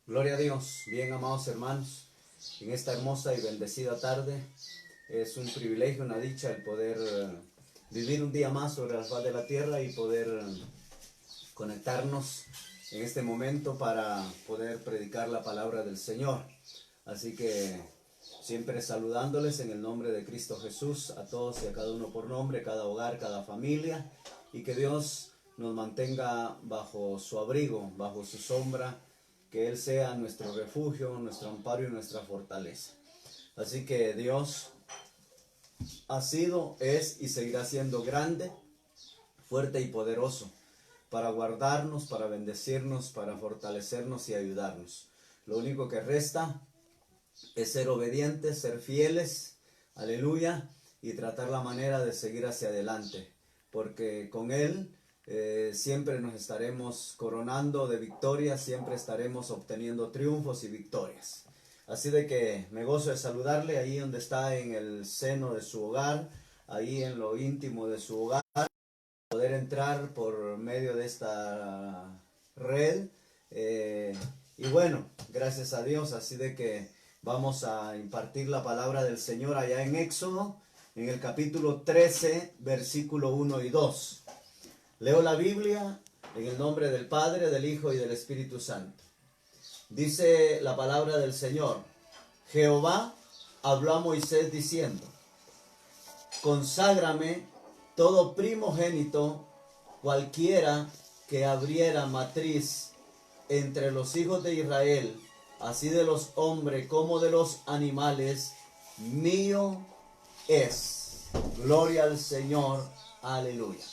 Gloria a Dios, bien amados hermanos, en esta hermosa y bendecida tarde es un privilegio, una dicha el poder vivir un día más sobre la faz de la tierra y poder conectarnos en este momento para poder predicar la palabra del Señor. Así que siempre saludándoles en el nombre de Cristo Jesús, a todos y a cada uno por nombre, cada hogar, cada familia, y que Dios nos mantenga bajo su abrigo, bajo su sombra, que Él sea nuestro refugio, nuestro amparo y nuestra fortaleza. Así que Dios ha sido, es y seguirá siendo grande, fuerte y poderoso para guardarnos, para bendecirnos, para fortalecernos y ayudarnos. Lo único que resta es ser obedientes, ser fieles, aleluya, y tratar la manera de seguir hacia adelante, porque con Él siempre nos estaremos coronando de victorias, siempre estaremos obteniendo triunfos y victorias. Así de que me gozo de saludarle ahí donde está, en el seno de su hogar, ahí en lo íntimo de su hogar, poder entrar por medio de esta red. Y bueno, gracias a Dios, así de que vamos a impartir la palabra del Señor allá en Éxodo, en el capítulo 13, versículo 1 y 2. Leo la Biblia en el nombre del Padre, del Hijo y del Espíritu Santo. Dice la palabra del Señor: Jehová habló a Moisés diciendo: conságrame todo primogénito, cualquiera que abriera matriz entre los hijos de Israel, así de los hombres como de los animales, mío es. Gloria al Señor, aleluya.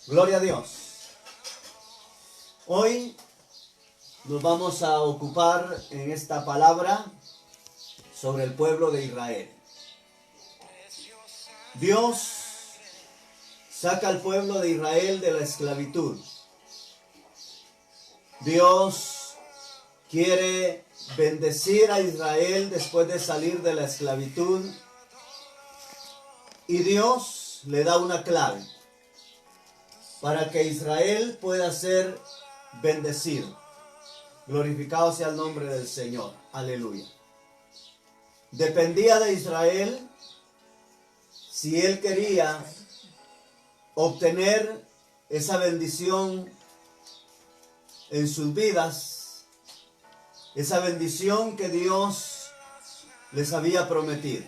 Gloria a Dios. Hoy nos vamos a ocupar en esta palabra sobre el pueblo de Israel. Dios saca al pueblo de Israel de la esclavitud. Dios quiere bendecir a Israel después de salir de la esclavitud. Y Dios le da una clave para que Israel pueda ser bendecido. Glorificado sea el nombre del Señor. Aleluya. Dependía de Israel si él quería obtener esa bendición en sus vidas, esa bendición que Dios les había prometido.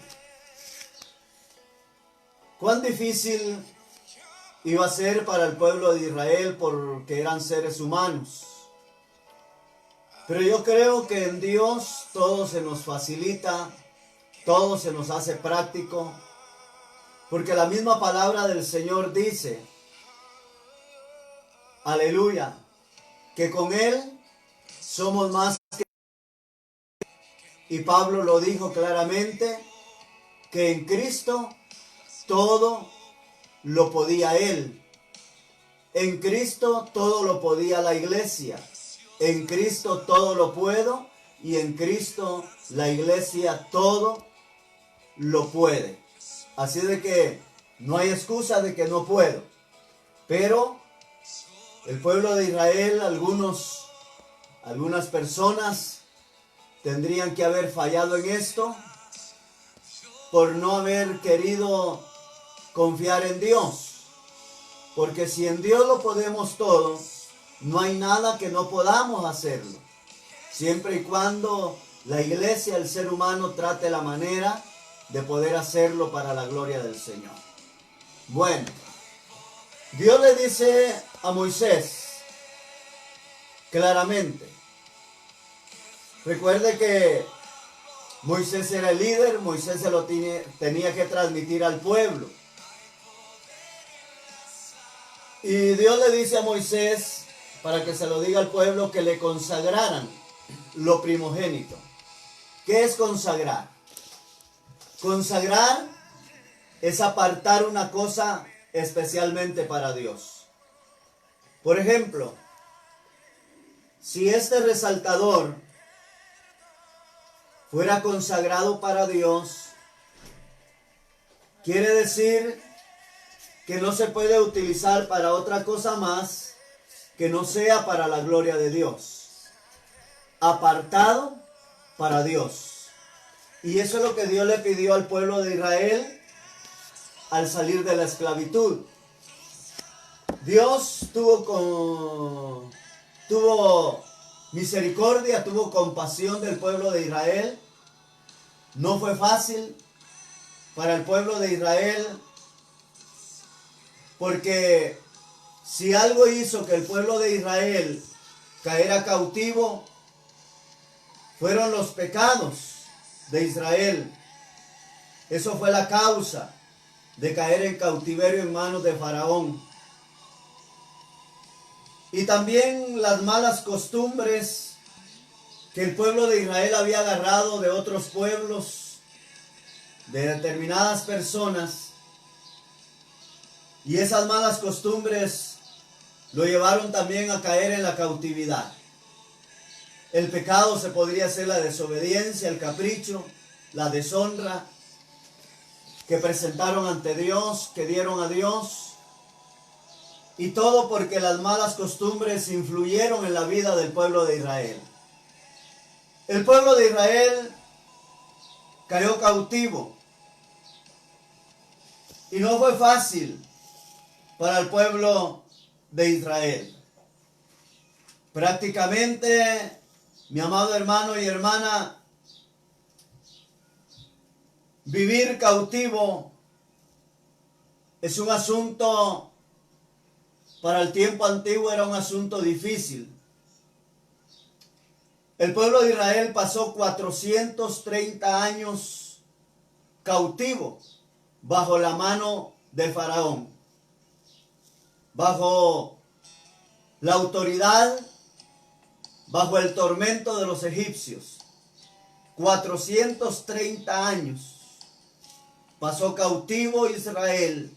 Cuán difícil iba a ser para el pueblo de Israel, porque eran seres humanos. Pero yo creo que en Dios todo se nos facilita, todo se nos hace práctico, porque la misma palabra del Señor dice, aleluya, que con Él somos más que... Y Pablo lo dijo claramente, que en Cristo todo lo podía Él. En Cristo todo lo podía la iglesia. En Cristo todo lo puedo, y en Cristo la iglesia todo lo puede. Así de que no hay excusa de que no puedo. Pero el pueblo de Israel, algunas personas tendrían que haber fallado en esto por no haber querido confiar en Dios. Porque si en Dios lo podemos todo, no hay nada que no podamos hacerlo. Siempre y cuando la iglesia, el ser humano, trate la manera de poder hacerlo para la gloria del Señor. Bueno, Dios le dice a Moisés claramente. Recuerde que Moisés era el líder, Moisés se lo tenía que transmitir al pueblo. Y Dios le dice a Moisés, para que se lo diga al pueblo, que le consagraran lo primogénito. ¿Qué es consagrar? Consagrar es apartar una cosa especialmente para Dios. Por ejemplo, si este resaltador fuera consagrado para Dios, quiere decir que no se puede utilizar para otra cosa más que no sea para la gloria de Dios. apartado para Dios. Y eso es lo que Dios le pidió al pueblo de Israel al salir de la esclavitud. Dios tuvo misericordia, tuvo compasión del pueblo de Israel. No fue fácil para el pueblo de Israel, porque si algo hizo que el pueblo de Israel caera cautivo, fueron los pecados de Israel. Eso fue la causa de caer en cautiverio en manos de Faraón. Y también las malas costumbres que el pueblo de Israel había agarrado de otros pueblos, de determinadas personas. Y esas malas costumbres lo llevaron también a caer en la cautividad. El pecado se podría ser la desobediencia, el capricho, la deshonra que presentaron ante Dios, que dieron a Dios. Y todo porque las malas costumbres influyeron en la vida del pueblo de Israel. El pueblo de Israel cayó cautivo. Y no fue fácil para el pueblo de Israel. Prácticamente, mi amado hermano y hermana, vivir cautivo es un asunto, para el tiempo antiguo era un asunto difícil. El pueblo de Israel pasó 430 años cautivo bajo la mano de Faraón, bajo la autoridad, bajo el tormento de los egipcios. 430 años pasó cautivo Israel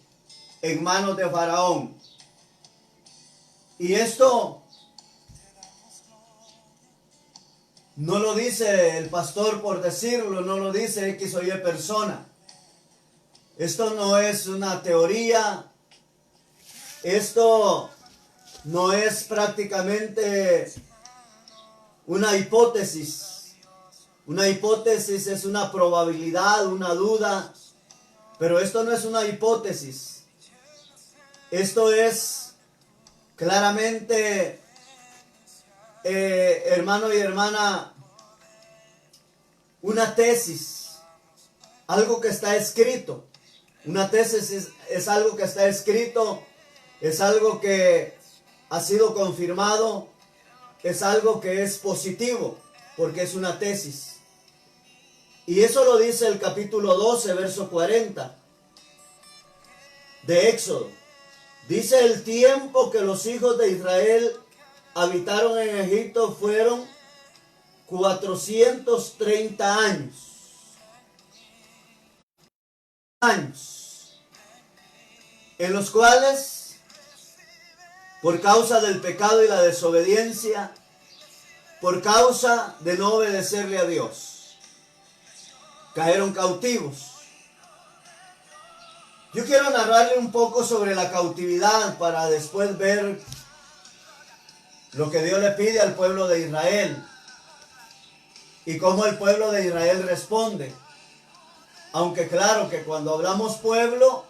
en manos de Faraón. Y esto no lo dice el pastor por decirlo, no lo dice X o Y persona. Esto no es una teoría, esto no es prácticamente una hipótesis. Una hipótesis es una probabilidad, una duda, pero esto no es una hipótesis. Esto es claramente, hermano y hermana, una tesis, algo que está escrito. Una tesis es algo que está escrito, es algo que ha sido confirmado, es algo que es positivo, porque es una tesis. Y eso lo dice el capítulo 12, verso 40 de Éxodo. Dice: el tiempo que los hijos de Israel habitaron en Egipto fueron 430 años, en los cuales, por causa del pecado y la desobediencia, por causa de no obedecerle a Dios, cayeron cautivos. Yo quiero narrarle un poco sobre la cautividad para después ver lo que Dios le pide al pueblo de Israel y cómo el pueblo de Israel responde. Aunque claro que cuando hablamos pueblo,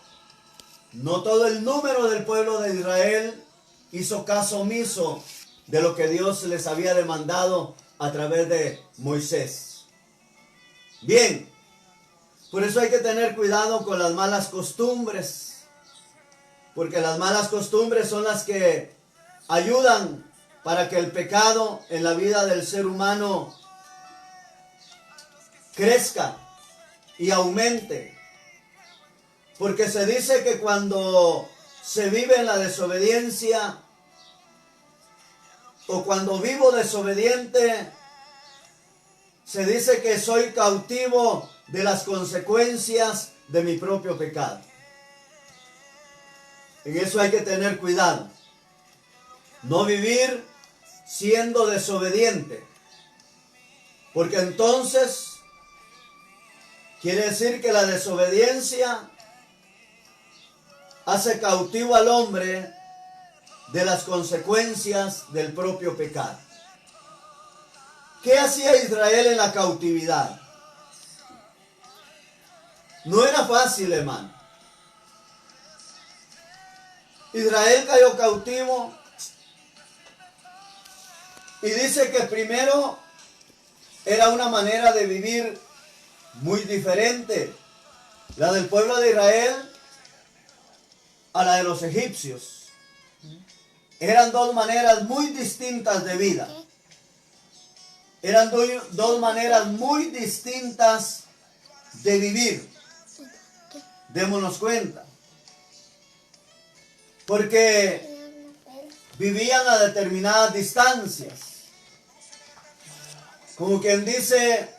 no todo el número del pueblo de Israel hizo caso omiso de lo que Dios les había demandado a través de Moisés. Bien, por eso hay que tener cuidado con las malas costumbres, porque las malas costumbres son las que ayudan para que el pecado en la vida del ser humano crezca y aumente. Porque se dice que cuando se vive en la desobediencia, o cuando vivo desobediente, se dice que soy cautivo de las consecuencias de mi propio pecado. En eso hay que tener cuidado. No vivir siendo desobediente, porque entonces quiere decir que la desobediencia hace cautivo al hombre de las consecuencias del propio pecado. ¿Qué hacía Israel en la cautividad? No era fácil, hermano. Israel cayó cautivo y dice que primero era una manera de vivir muy diferente, la del pueblo de Israel a la de los egipcios. Eran dos maneras muy distintas de vida. Eran dos maneras muy distintas de vivir. Démonos cuenta. Porque vivían a determinadas distancias. Como quien dice,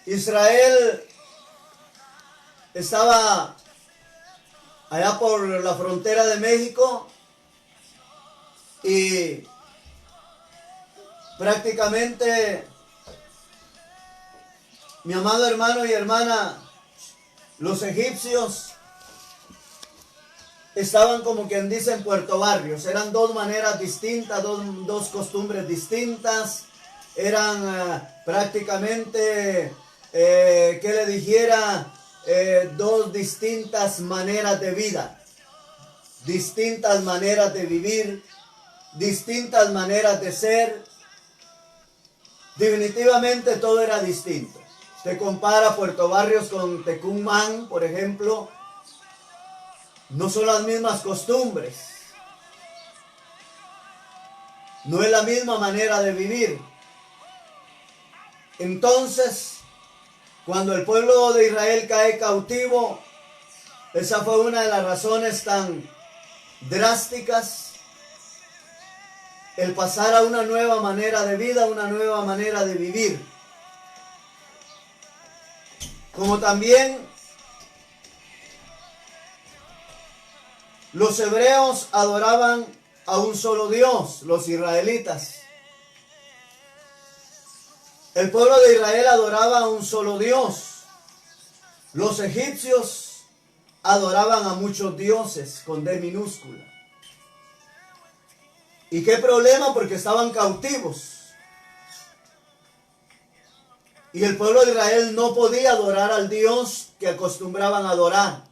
Israel estaba allá por la frontera de México y prácticamente mi amado hermano y hermana, los egipcios estaban como quien dice en Puerto Barrios. Eran dos maneras distintas, dos costumbres distintas. Eran prácticamente, que le dijera, dos distintas maneras de vida, distintas maneras de vivir, distintas maneras de ser. Definitivamente todo era distinto. Usted compara Puerto Barrios con Tecumán, por ejemplo, no son las mismas costumbres, no es la misma manera de vivir. Entonces, cuando el pueblo de Israel cae cautivo, esa fue una de las razones tan drásticas, el pasar a una nueva manera de vida, una nueva manera de vivir. Como también los hebreos adoraban a un solo Dios, los israelitas. El pueblo de Israel adoraba a un solo Dios. Los egipcios adoraban a muchos dioses con D minúscula. ¿Y qué problema? Porque estaban cautivos. Y el pueblo de Israel no podía adorar al Dios que acostumbraban a adorar.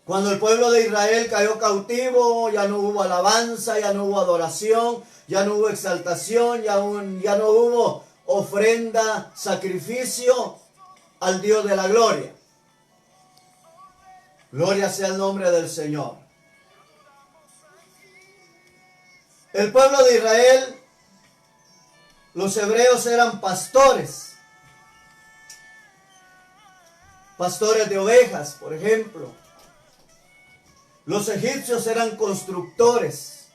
Cuando el pueblo de Israel cayó cautivo, ya no hubo alabanza, ya no hubo adoración, ya no hubo exaltación, ya no hubo ofrenda, sacrificio al Dios de la gloria. Gloria sea el nombre del Señor. El pueblo de Israel, los hebreos eran pastores. Pastores de ovejas, por ejemplo. Los egipcios eran constructores.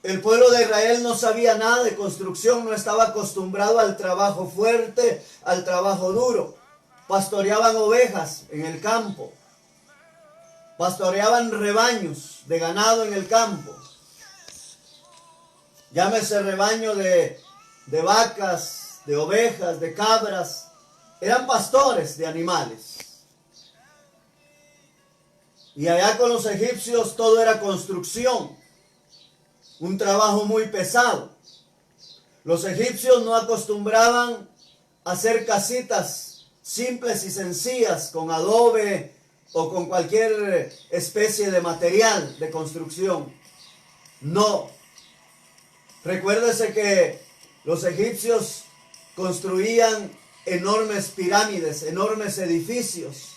El pueblo de Israel no sabía nada de construcción, no estaba acostumbrado al trabajo fuerte, al trabajo duro. Pastoreaban ovejas en el campo. Pastoreaban rebaños de ganado en el campo. Llámese rebaño de vacas, de ovejas, de cabras. Eran pastores de animales. Y allá con los egipcios todo era construcción. Un trabajo muy pesado. Los egipcios no acostumbraban a hacer casitas simples y sencillas con adobe o con cualquier especie de material de construcción. No. Recuérdese que los egipcios construían enormes pirámides, enormes edificios.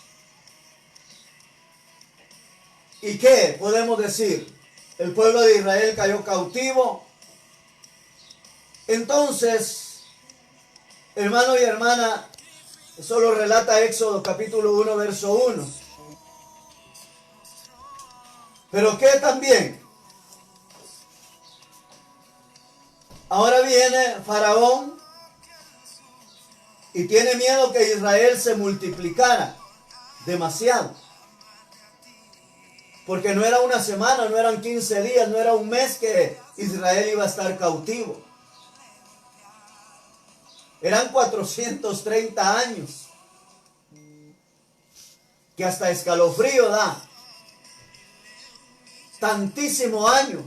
¿Y qué podemos decir? El pueblo de Israel cayó cautivo. Entonces, hermano y hermana, eso lo relata Éxodo capítulo 1, verso 1. Pero ¿qué también? Ahora viene Faraón y tiene miedo que Israel se multiplicara demasiado. Porque no era una semana, no eran 15 días, no era un mes que Israel iba a estar cautivo. Eran 430 años. Que hasta escalofrío da. tantísimo año,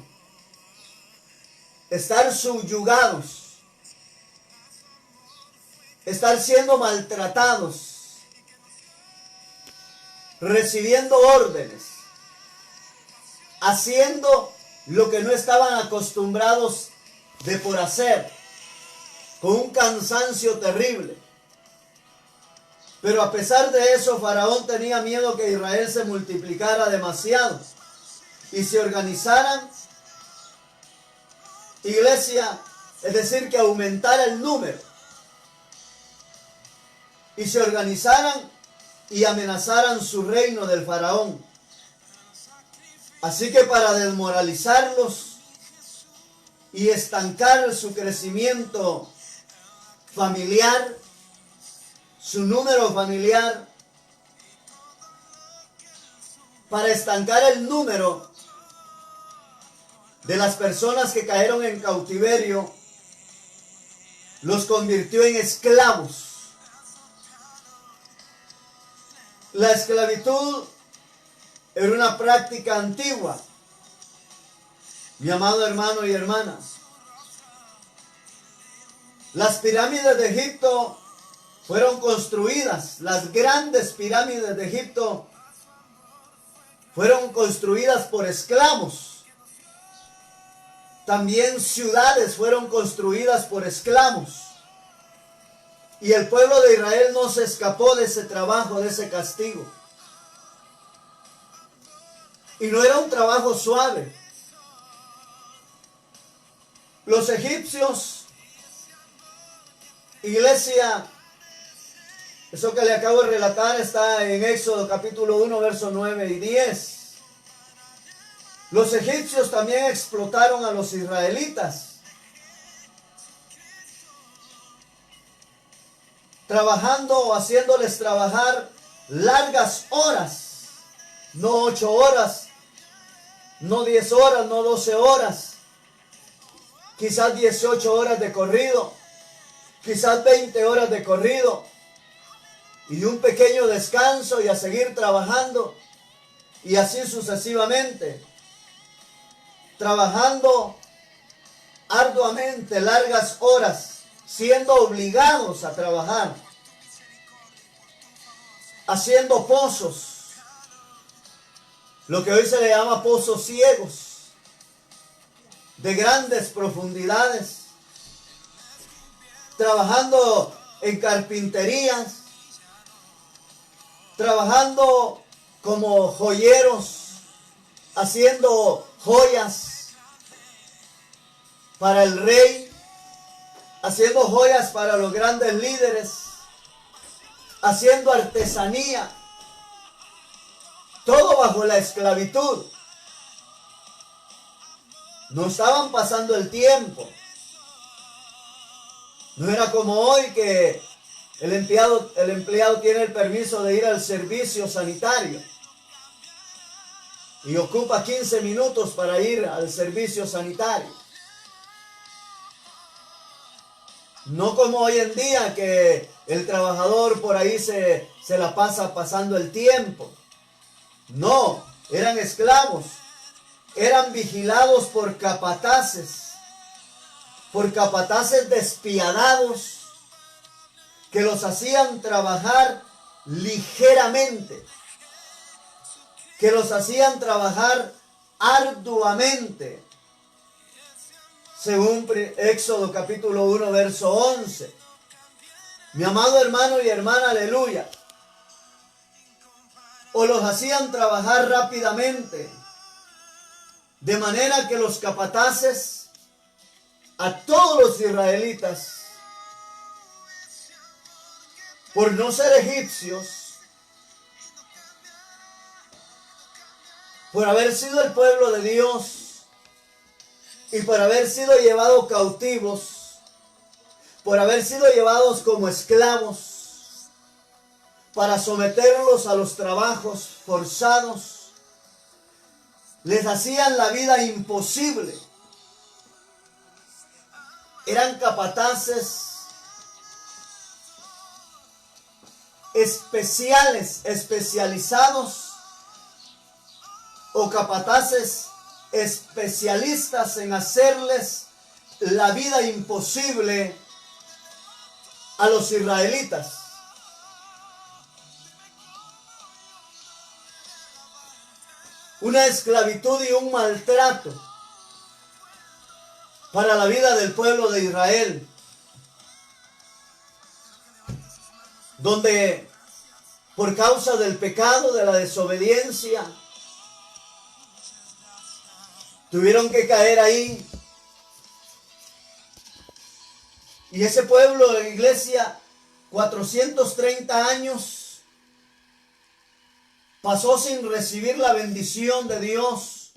estar subyugados, estar siendo maltratados, recibiendo órdenes, haciendo lo que no estaban acostumbrados de por hacer, con un cansancio terrible. Pero a pesar de eso, Faraón tenía miedo que Israel se multiplicara demasiado y se organizaran, iglesia, es decir, que aumentara el número, y se organizaran y amenazaran su reino del Faraón. Así que para desmoralizarlos y estancar su crecimiento familiar, su número familiar, para estancar el número de las personas que cayeron en cautiverio, los convirtió en esclavos. La esclavitud era una práctica antigua, mi amado hermano y hermana. Las pirámides de Egipto fueron construidas, las grandes pirámides de Egipto fueron construidas por esclavos. También ciudades fueron construidas por esclavos. Y el pueblo de Israel no se escapó de ese trabajo, de ese castigo. Y no era un trabajo suave. Los egipcios, iglesia, eso que le acabo de relatar está en Éxodo capítulo 1, versos 9 y 10. Los egipcios también explotaron a los israelitas, trabajando o haciéndoles trabajar largas horas, no 8 horas, no 10 horas, no 12 horas, quizás 18 horas de corrido, quizás 20 horas de corrido, y un pequeño descanso y a seguir trabajando, y así sucesivamente, trabajando arduamente largas horas, siendo obligados a trabajar, haciendo pozos, lo que hoy se le llama pozos ciegos, de grandes profundidades, trabajando en carpinterías, trabajando como joyeros, haciendo joyas para el rey, haciendo joyas para los grandes líderes, haciendo artesanía, todo bajo la esclavitud. No estaban pasando el tiempo. No era como hoy que el empleado tiene el permiso de ir al servicio sanitario y ocupa 15 minutos para ir al servicio sanitario. No como hoy en día que el trabajador por ahí se la pasa pasando el tiempo. No, eran esclavos, eran vigilados por capataces despiadados que los hacían trabajar ligeramente, que los hacían trabajar arduamente, según Éxodo capítulo 1, verso 11. Mi amado hermano y hermana, aleluya. O los hacían trabajar rápidamente, de manera que los capataces, a todos los israelitas, por no ser egipcios, por haber sido el pueblo de Dios y por haber sido llevados cautivos, por haber sido llevados como esclavos, para someterlos a los trabajos forzados, les hacían la vida imposible. Eran capataces especializados, o capataces especialistas en hacerles la vida imposible a los israelitas. Una esclavitud y un maltrato para la vida del pueblo de Israel, donde por causa del pecado, de la desobediencia, tuvieron que caer ahí. Y ese pueblo de la iglesia, 430 años, pasó sin recibir la bendición de Dios.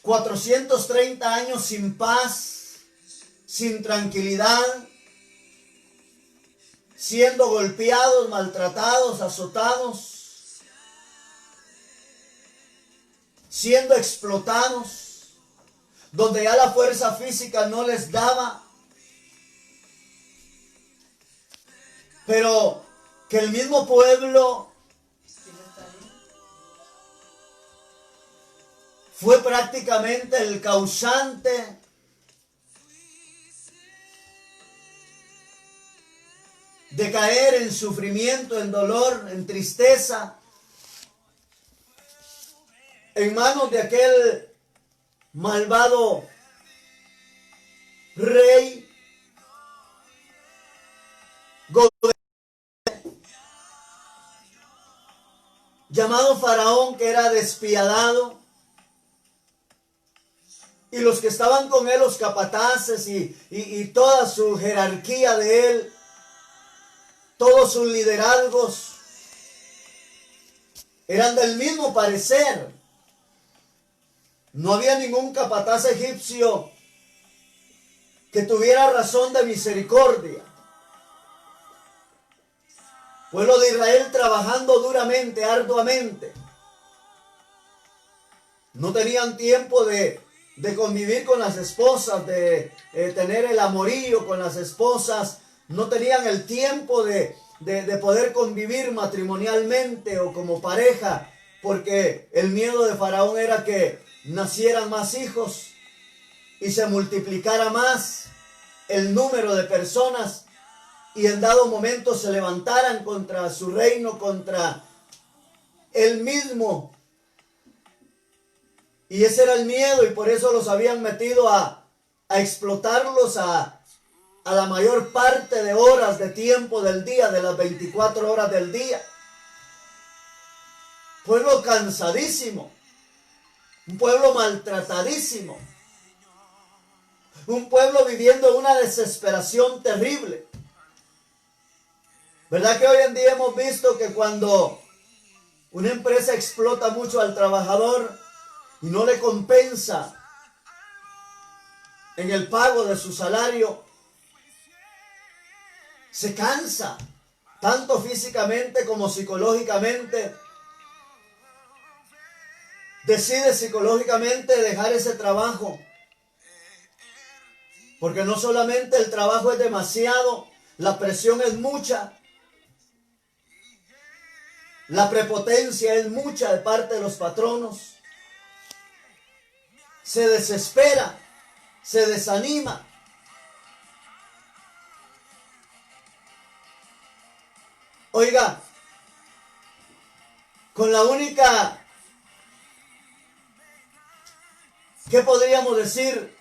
430 años sin paz, sin tranquilidad, siendo golpeados, maltratados, azotados, siendo explotados, donde ya la fuerza física no les daba, pero que el mismo pueblo fue prácticamente el causante de caer en sufrimiento, en dolor, en tristeza, en manos de aquel malvado rey llamado Faraón, que era despiadado, y los que estaban con él, los capataces y toda su jerarquía de él, todos sus liderazgos, eran del mismo parecer. No había ningún capataz egipcio que tuviera razón de misericordia. Pueblo de Israel trabajando duramente, arduamente. No tenían tiempo de convivir con las esposas, de tener el amorío con las esposas. No tenían el tiempo de poder convivir matrimonialmente o como pareja, porque el miedo de Faraón era que nacieran más hijos y se multiplicara más el número de personas y en dado momento se levantaran contra su reino, contra él mismo. Y ese era el miedo, y por eso los habían metido a explotarlos a la mayor parte de horas de tiempo del día, de las 24 horas del día. Pueblo cansadísimo, un pueblo maltratadísimo, un pueblo viviendo una desesperación terrible. ¿Verdad que hoy en día hemos visto que cuando una empresa explota mucho al trabajador y no le compensa en el pago de su salario, se cansa, tanto físicamente como psicológicamente? Decide psicológicamente dejar ese trabajo, porque no solamente el trabajo es demasiado, la presión es mucha, la prepotencia es mucha de parte de los patronos. Se desespera, se desanima. Oiga, con la única, ¿qué podríamos decir?,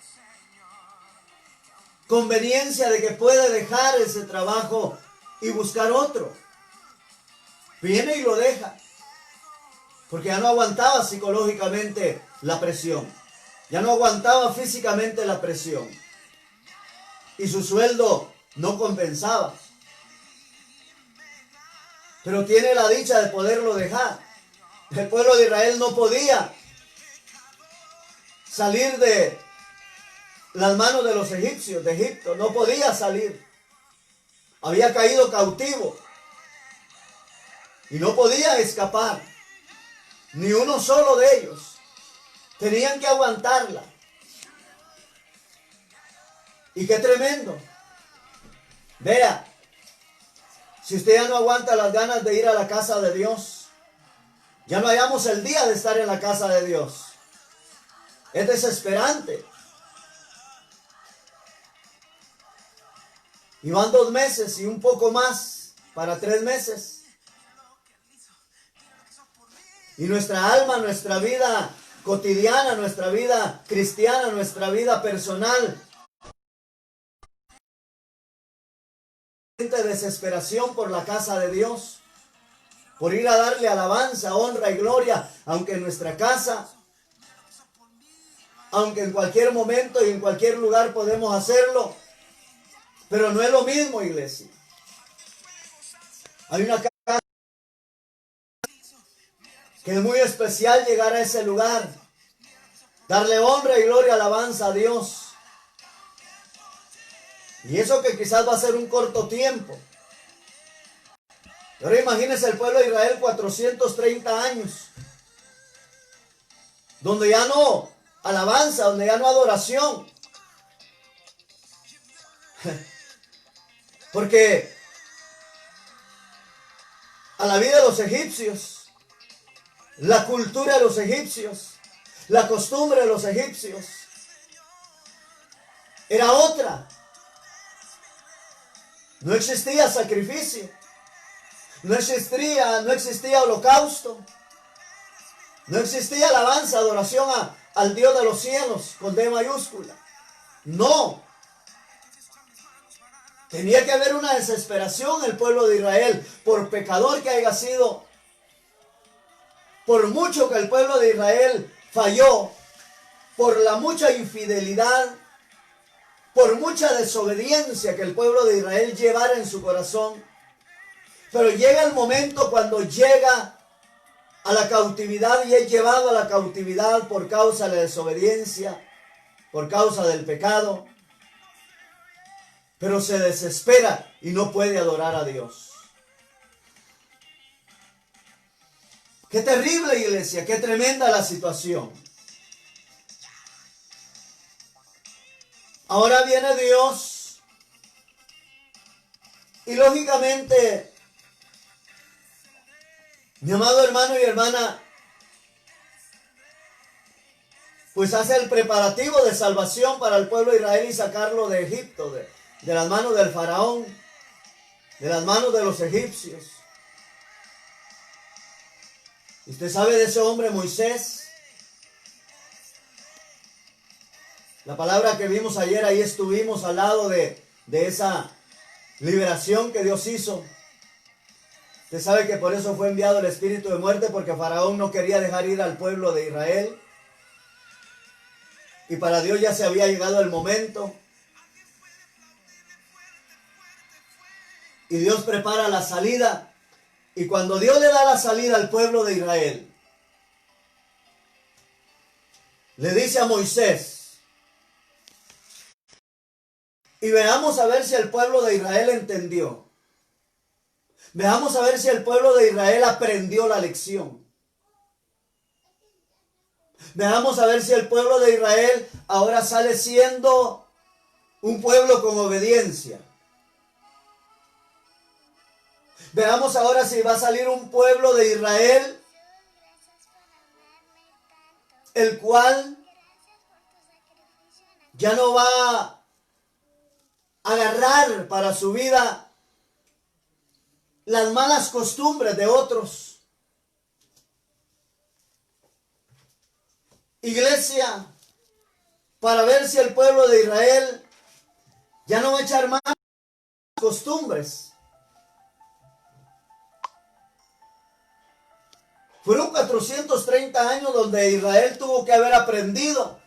conveniencia de que puede dejar ese trabajo y buscar otro. Viene y lo deja, porque ya no aguantaba psicológicamente la presión, ya no aguantaba físicamente la presión, y su sueldo no compensaba. Pero tiene la dicha de poderlo dejar. El pueblo de Israel no podía salir de las manos de los egipcios, de Egipto, no podía salir. Había caído cautivo y no podía escapar, ni uno solo de ellos. Tenían que aguantarla. Y qué tremendo. Vea, si usted ya no aguanta las ganas de ir a la casa de Dios, Ya no hallamos el día de estar en la casa de Dios. Es desesperante. Y van 2 meses y un poco más para 3 meses. Y nuestra alma, nuestra vida cotidiana, nuestra vida cristiana, nuestra vida personal, de desesperación por la casa de Dios, por ir a darle alabanza, honra y gloria, aunque en nuestra casa, aunque en cualquier momento y en cualquier lugar podemos hacerlo, pero no es lo mismo, iglesia. Hay una casa que es muy especial llegar a ese lugar, darle honra y gloria, alabanza a Dios. Y eso que quizás va a ser un corto tiempo. Ahora imagínense el pueblo de Israel 430 años, donde ya no alabanza, donde ya no adoración. Porque a la vida de los egipcios, la cultura de los egipcios, la costumbre de los egipcios era otra. No existía sacrificio, no existía holocausto, no existía alabanza, adoración al Dios de los cielos con D mayúscula. No. Tenía que haber una desesperación en el pueblo de Israel, por pecador que haya sido, por mucho que el pueblo de Israel falló, por la mucha infidelidad, por mucha desobediencia que el pueblo de Israel llevara en su corazón. Pero llega el momento cuando llega a la cautividad y es llevado a la cautividad por causa de la desobediencia, por causa del pecado. Pero se desespera y no puede adorar a Dios. Qué terrible, iglesia, qué tremenda la situación. Ahora viene Dios y lógicamente, mi amado hermano y hermana, pues hace el preparativo de salvación para el pueblo de Israel y sacarlo de Egipto, de las manos del faraón, de las manos de los egipcios. ¿Usted sabe de ese hombre Moisés? La palabra que vimos ayer, ahí estuvimos al lado de esa liberación que Dios hizo. Usted sabe que por eso fue enviado el espíritu de muerte, porque Faraón no quería dejar ir al pueblo de Israel. Y para Dios ya se había llegado el momento. Y Dios prepara la salida. Y cuando Dios le da la salida al pueblo de Israel, le dice a Moisés, y veamos a ver si el pueblo de Israel entendió. Veamos a ver si el pueblo de Israel aprendió la lección. Veamos a ver si el pueblo de Israel ahora sale siendo un pueblo con obediencia. Veamos ahora si va a salir un pueblo de Israel el cual ya no va a agarrar para su vida las malas costumbres de otros. Iglesia, para ver si el pueblo de Israel ya no va a echar más costumbres. Fueron 430 años donde Israel tuvo que haber aprendido.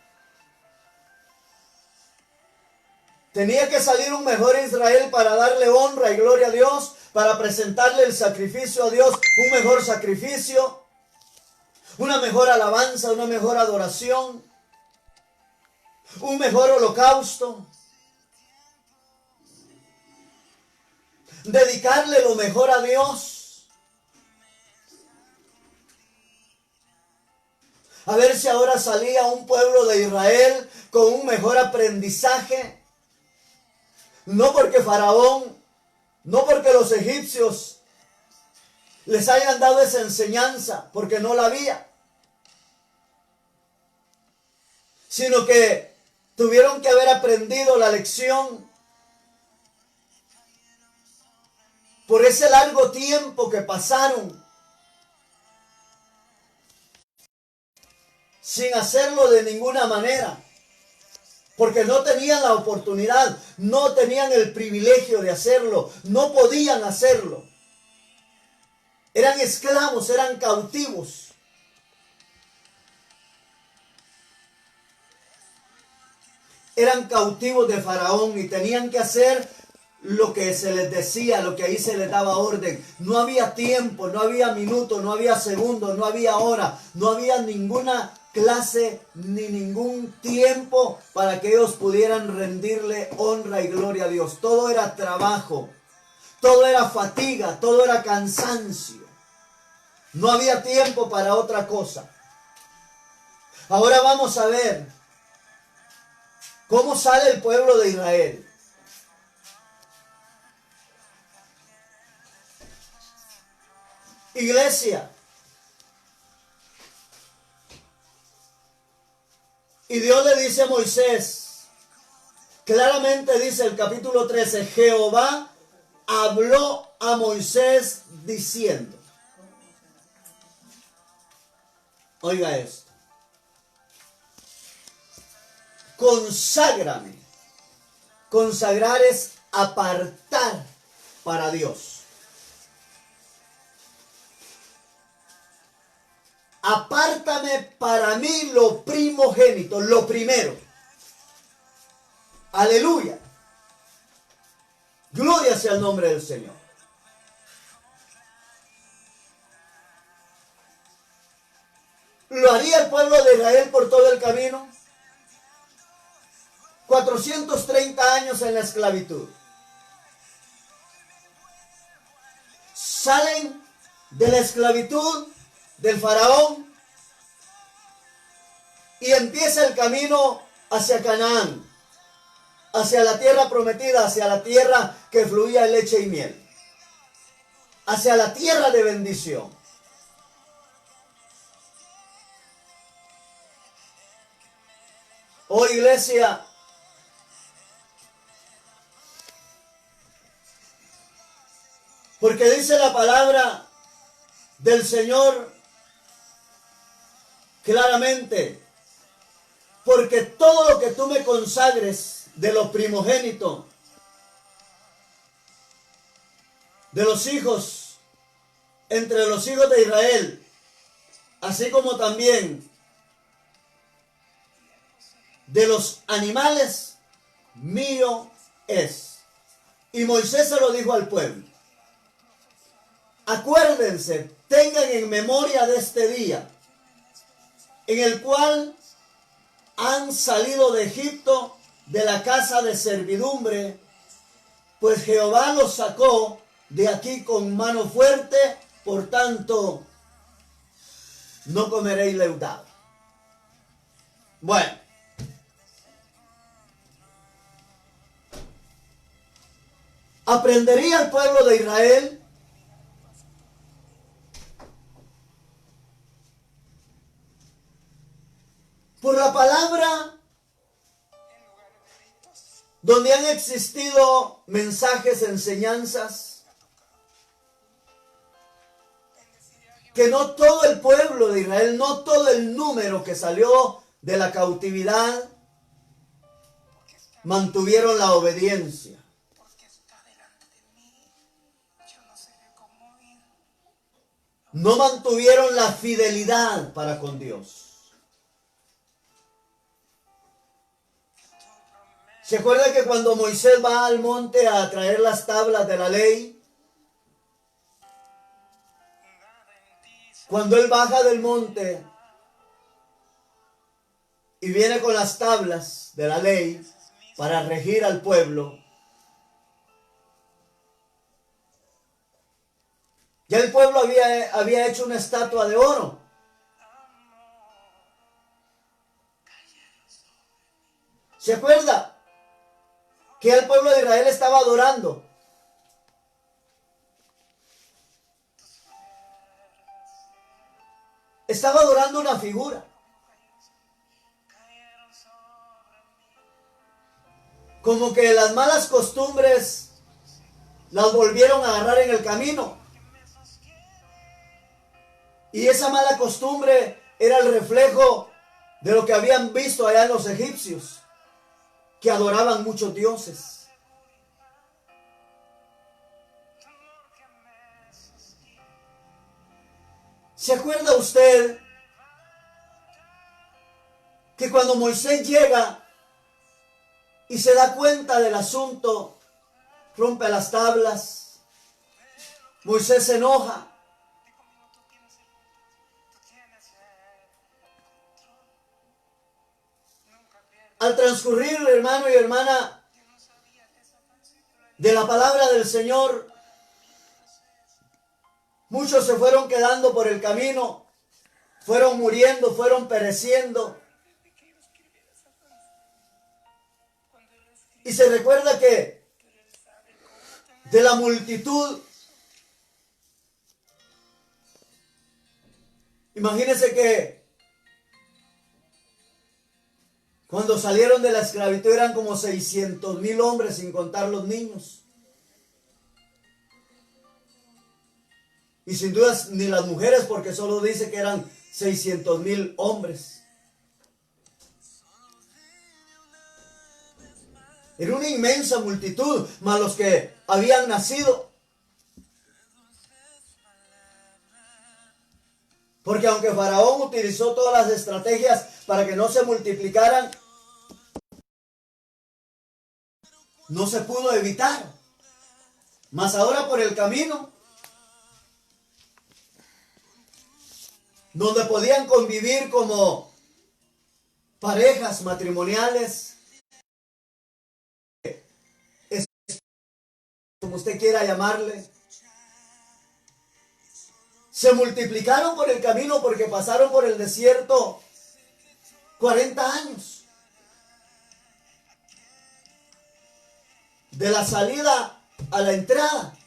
Tenía que salir un mejor Israel para darle honra y gloria a Dios, para presentarle el sacrificio a Dios, un mejor sacrificio, una mejor alabanza, una mejor adoración, un mejor holocausto. Dedicarle lo mejor a Dios. A ver si ahora salía un pueblo de Israel con un mejor aprendizaje. No porque Faraón, no porque los egipcios les hayan dado esa enseñanza, porque no la había, sino que tuvieron que haber aprendido la lección por ese largo tiempo que pasaron sin hacerlo de ninguna manera, porque no tenían la oportunidad, no tenían el privilegio de hacerlo, no podían hacerlo. Eran esclavos, eran cautivos. Eran cautivos de Faraón y tenían que hacer lo que se les decía, lo que ahí se les daba orden. No había tiempo, no había minuto, no había segundo, no había hora, no había ninguna clase ni ningún tiempo para que ellos pudieran rendirle honra y gloria a Dios. Todo era trabajo, todo era fatiga, todo era cansancio. No había tiempo para otra cosa. Ahora vamos a ver cómo sale el pueblo de Israel. Iglesia. Y Dios le dice a Moisés, claramente dice el capítulo 13, Jehová habló a Moisés diciendo. Oiga esto. Conságrame. Consagrar es apartar para Dios. Apártame para mí lo primogénito, lo primero. Aleluya. Gloria sea el nombre del Señor. ¿Lo haría el pueblo de Israel por todo el camino? 430 años en la esclavitud. Salen de la esclavitud del faraón y empieza el camino hacia Canaán, hacia la tierra prometida, hacia la tierra que fluía en leche y miel, hacia la tierra de bendición. Oh iglesia, porque dice la palabra del Señor claramente, porque todo lo que tú me consagres de los primogénitos, de los hijos, entre los hijos de Israel, así como también de los animales, mío es. Y Moisés se lo dijo al pueblo. Acuérdense, tengan en memoria de este día, en el cual han salido de Egipto, de la casa de servidumbre, pues Jehová los sacó de aquí con mano fuerte, por tanto, no comeréis leudado. Bueno, ¿aprendería el pueblo de Israel? Por la palabra, donde han existido mensajes, enseñanzas, que no todo el pueblo de Israel, no todo el número que salió de la cautividad, mantuvieron la obediencia. No mantuvieron la fidelidad para con Dios. ¿Se acuerda que cuando Moisés va al monte a traer las tablas de la ley? Cuando él baja del monte y viene con las tablas de la ley para regir al pueblo, ya el pueblo había hecho una estatua de oro. ¿Se acuerda? Que el pueblo de Israel estaba adorando. estaba adorando una figura. Como que las malas costumbres las volvieron a agarrar en el camino. Y esa mala costumbre era el reflejo de lo que habían visto allá en los egipcios, que adoraban muchos dioses. ¿Se acuerda usted que cuando Moisés llega y se da cuenta del asunto, rompe las tablas, Moisés se enoja? Al transcurrir, hermano y hermana, de la palabra del Señor, muchos se fueron quedando por el camino, fueron muriendo, fueron pereciendo. Y se recuerda que de la multitud, imagínense que cuando salieron de la esclavitud eran como 600,000 hombres, sin contar los niños. Y sin dudas ni las mujeres, porque solo dice que eran 600,000 hombres. Era una inmensa multitud, más los que habían nacido. Porque aunque Faraón utilizó todas las estrategias para que no se multiplicaran, no se pudo evitar. Mas ahora por el camino, donde podían convivir como parejas matrimoniales, como usted quiera llamarle, se multiplicaron por el camino porque pasaron por el desierto 40 años. De la salida a la entrada.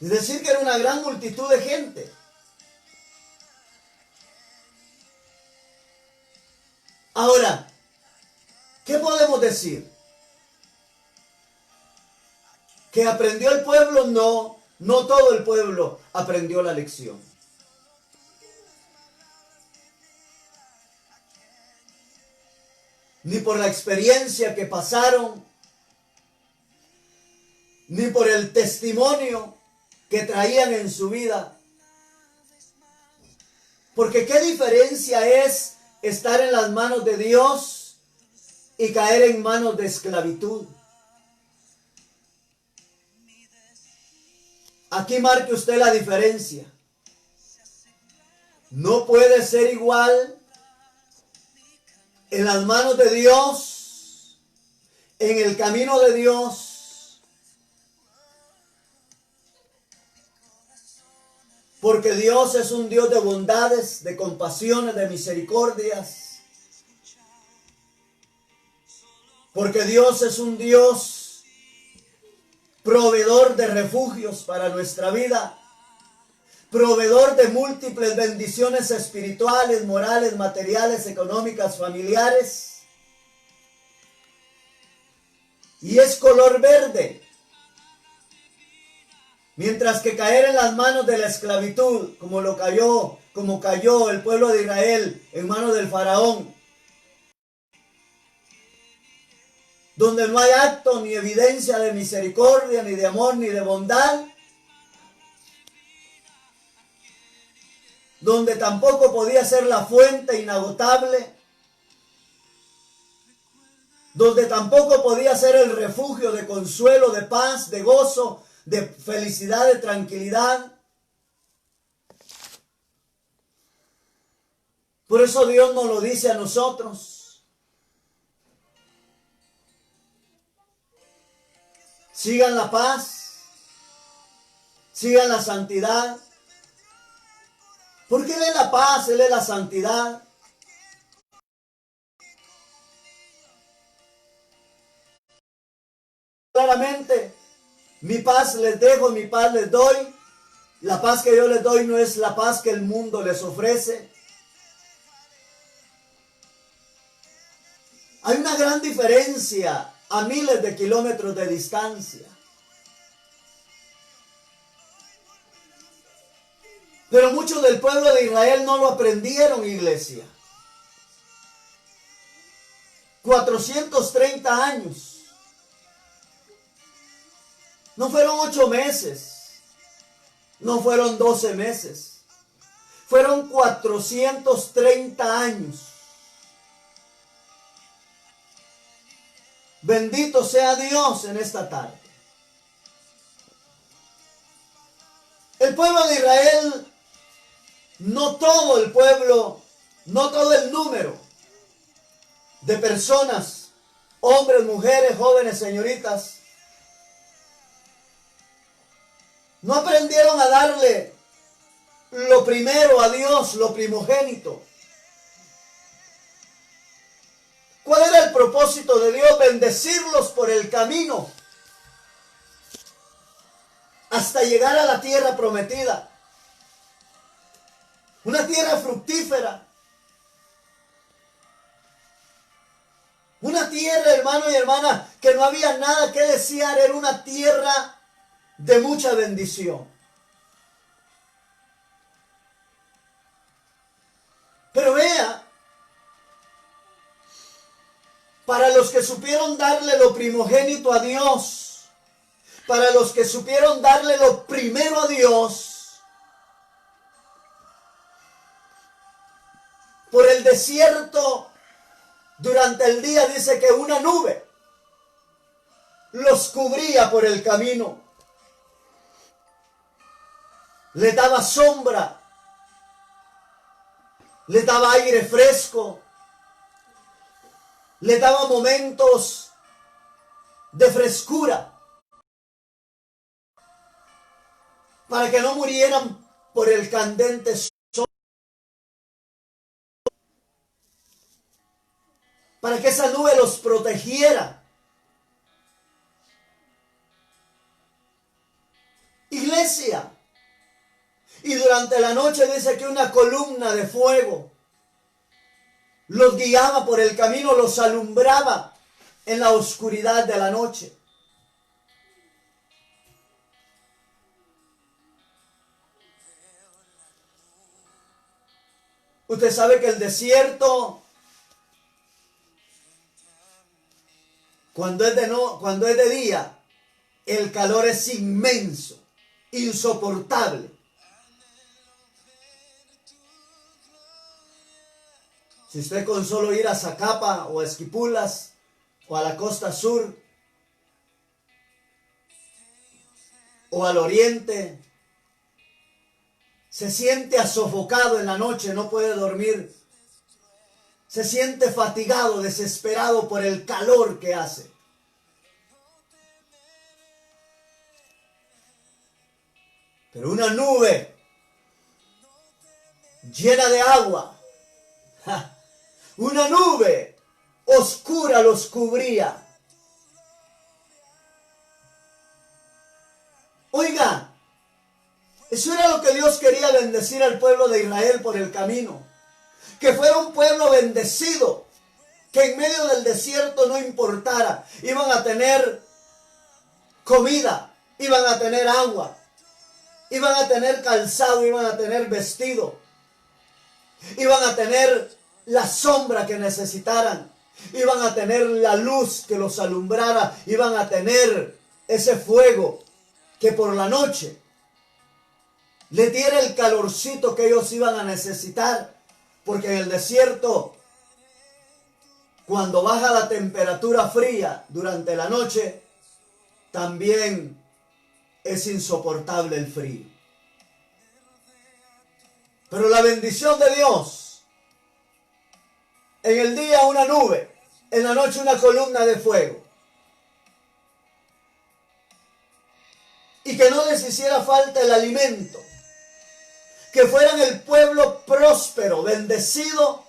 Es decir, que era una gran multitud de gente. Ahora, ¿qué podemos decir? ¿Que aprendió el pueblo? No, no todo el pueblo aprendió la lección. Ni por la experiencia que pasaron, ni por el testimonio que traían en su vida. Porque qué diferencia es estar en las manos de Dios y caer en manos de esclavitud. Aquí marque usted la diferencia. No puede ser igual en las manos de Dios, en el camino de Dios, porque Dios es un Dios de bondades, de compasiones, de misericordias, porque Dios es un Dios proveedor de refugios para nuestra vida, proveedor de múltiples bendiciones espirituales, morales, materiales, económicas, familiares. Y es color verde. Mientras que caer en las manos de la esclavitud, como cayó el pueblo de Israel en manos del faraón, donde no hay acto ni evidencia de misericordia, ni de amor, ni de bondad, donde tampoco podía ser la fuente inagotable, donde tampoco podía ser el refugio de consuelo, de paz, de gozo, de felicidad, de tranquilidad. Por eso Dios nos lo dice a nosotros. Sigan la paz, sigan la santidad. Porque Él es la paz, Él es la santidad. Claramente, mi paz les dejo, mi paz les doy. La paz que yo les doy no es la paz que el mundo les ofrece. Hay una gran diferencia a miles de kilómetros de distancia. Pero muchos del pueblo de Israel no lo aprendieron, iglesia. 430 años. No fueron 8 meses. No fueron 12 meses. Fueron 430 años. Bendito sea Dios en esta tarde. El pueblo de Israel, no todo el pueblo, no todo el número de personas, hombres, mujeres, jóvenes, señoritas, no aprendieron a darle lo primero a Dios, lo primogénito. ¿Cuál era el propósito de Dios? Bendecirlos por el camino hasta llegar a la tierra prometida. Una tierra fructífera. Una tierra, hermano y hermana, que no había nada que desear. Era una tierra de mucha bendición. Pero vea, para los que supieron darle lo primogénito a Dios, para los que supieron darle lo primero a Dios, por el desierto, durante el día dice que una nube los cubría por el camino, les daba sombra, les daba aire fresco, les daba momentos de frescura para que no murieran por el candente sol, para que esa nube los protegiera. Iglesia, y durante la noche dice que una columna de fuego los guiaba por el camino, los alumbraba en la oscuridad de la noche. Usted sabe que el desierto, cuando es de día, el calor es inmenso, insoportable. Si usted con solo ir a Zacapa o a Esquipulas o a la costa sur o al oriente, se siente sofocado en la noche, no puede dormir, se siente fatigado, desesperado por el calor que hace. Pero una nube llena de agua, una nube oscura los cubría. Oiga, eso era lo que Dios quería, bendecir al pueblo de Israel por el camino. Que fuera un pueblo bendecido, que en medio del desierto no importara, iban a tener comida, iban a tener agua, iban a tener calzado, iban a tener vestido, iban a tener la sombra que necesitaran, iban a tener la luz que los alumbrara, iban a tener ese fuego que por la noche les diera el calorcito que ellos iban a necesitar, porque en el desierto, cuando baja la temperatura fría durante la noche, también es insoportable el frío. Pero la bendición de Dios, en el día una nube, en la noche una columna de fuego, y que no les hiciera falta el alimento, que fueran el pueblo próspero, bendecido,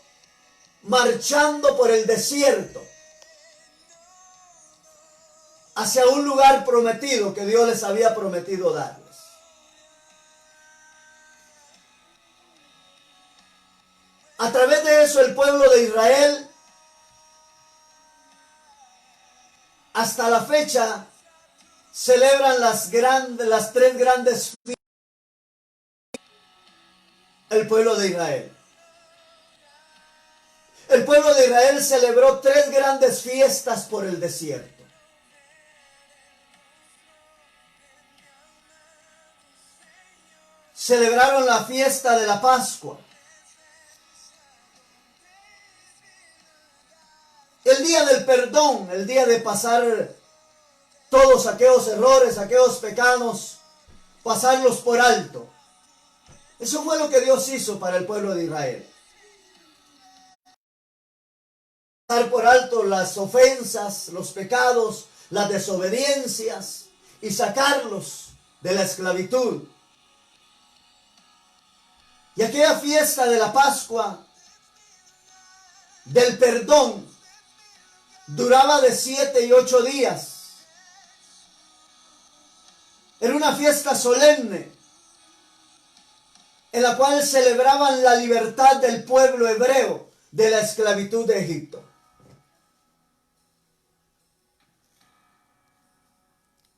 marchando por el desierto hacia un lugar prometido que Dios les había prometido darles. A través de eso el pueblo de Israel hasta la fecha celebran las tres grandes fiestas del pueblo de Israel. El pueblo de Israel celebró tres grandes fiestas por el desierto. Celebraron la fiesta de la Pascua. El día del perdón, el día de pasar todos aquellos errores, aquellos pecados, pasarlos por alto. Eso fue lo que Dios hizo para el pueblo de Israel. Pasar por alto las ofensas, los pecados, las desobediencias y sacarlos de la esclavitud. Y aquella fiesta de la Pascua, del perdón, duraba de 7 y 8 días. Era una fiesta solemne en la cual celebraban la libertad del pueblo hebreo de la esclavitud de Egipto.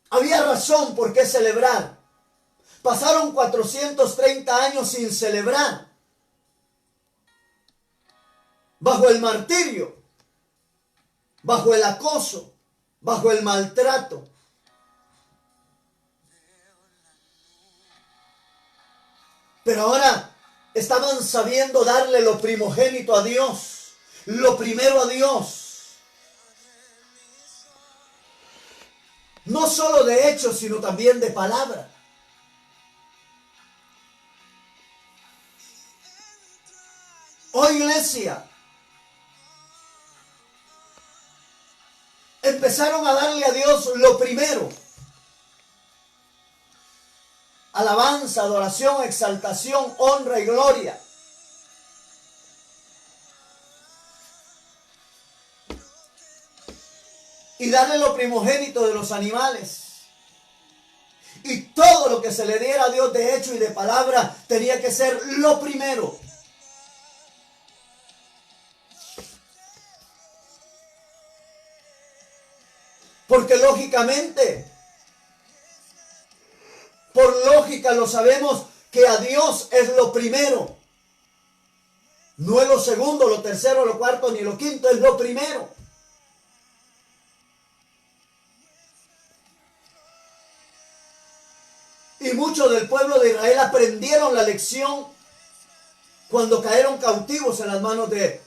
Había razón por qué celebrar. Pasaron 430 años sin celebrar, bajo el martirio, bajo el acoso, bajo el maltrato. Pero ahora estaban sabiendo darle lo primogénito a Dios, lo primero a Dios. No solo de hechos, sino también de palabra. Oh iglesia, empezaron a darle a Dios lo primero. Alabanza, adoración, exaltación, honra y gloria. Y darle lo primogénito de los animales. Y todo lo que se le diera a Dios de hecho y de palabra tenía que ser lo primero. Porque lógicamente, por lógica lo sabemos que a Dios es lo primero. No es lo segundo, lo tercero, lo cuarto, ni lo quinto, es lo primero. Y muchos del pueblo de Israel aprendieron la lección cuando cayeron cautivos en las manos de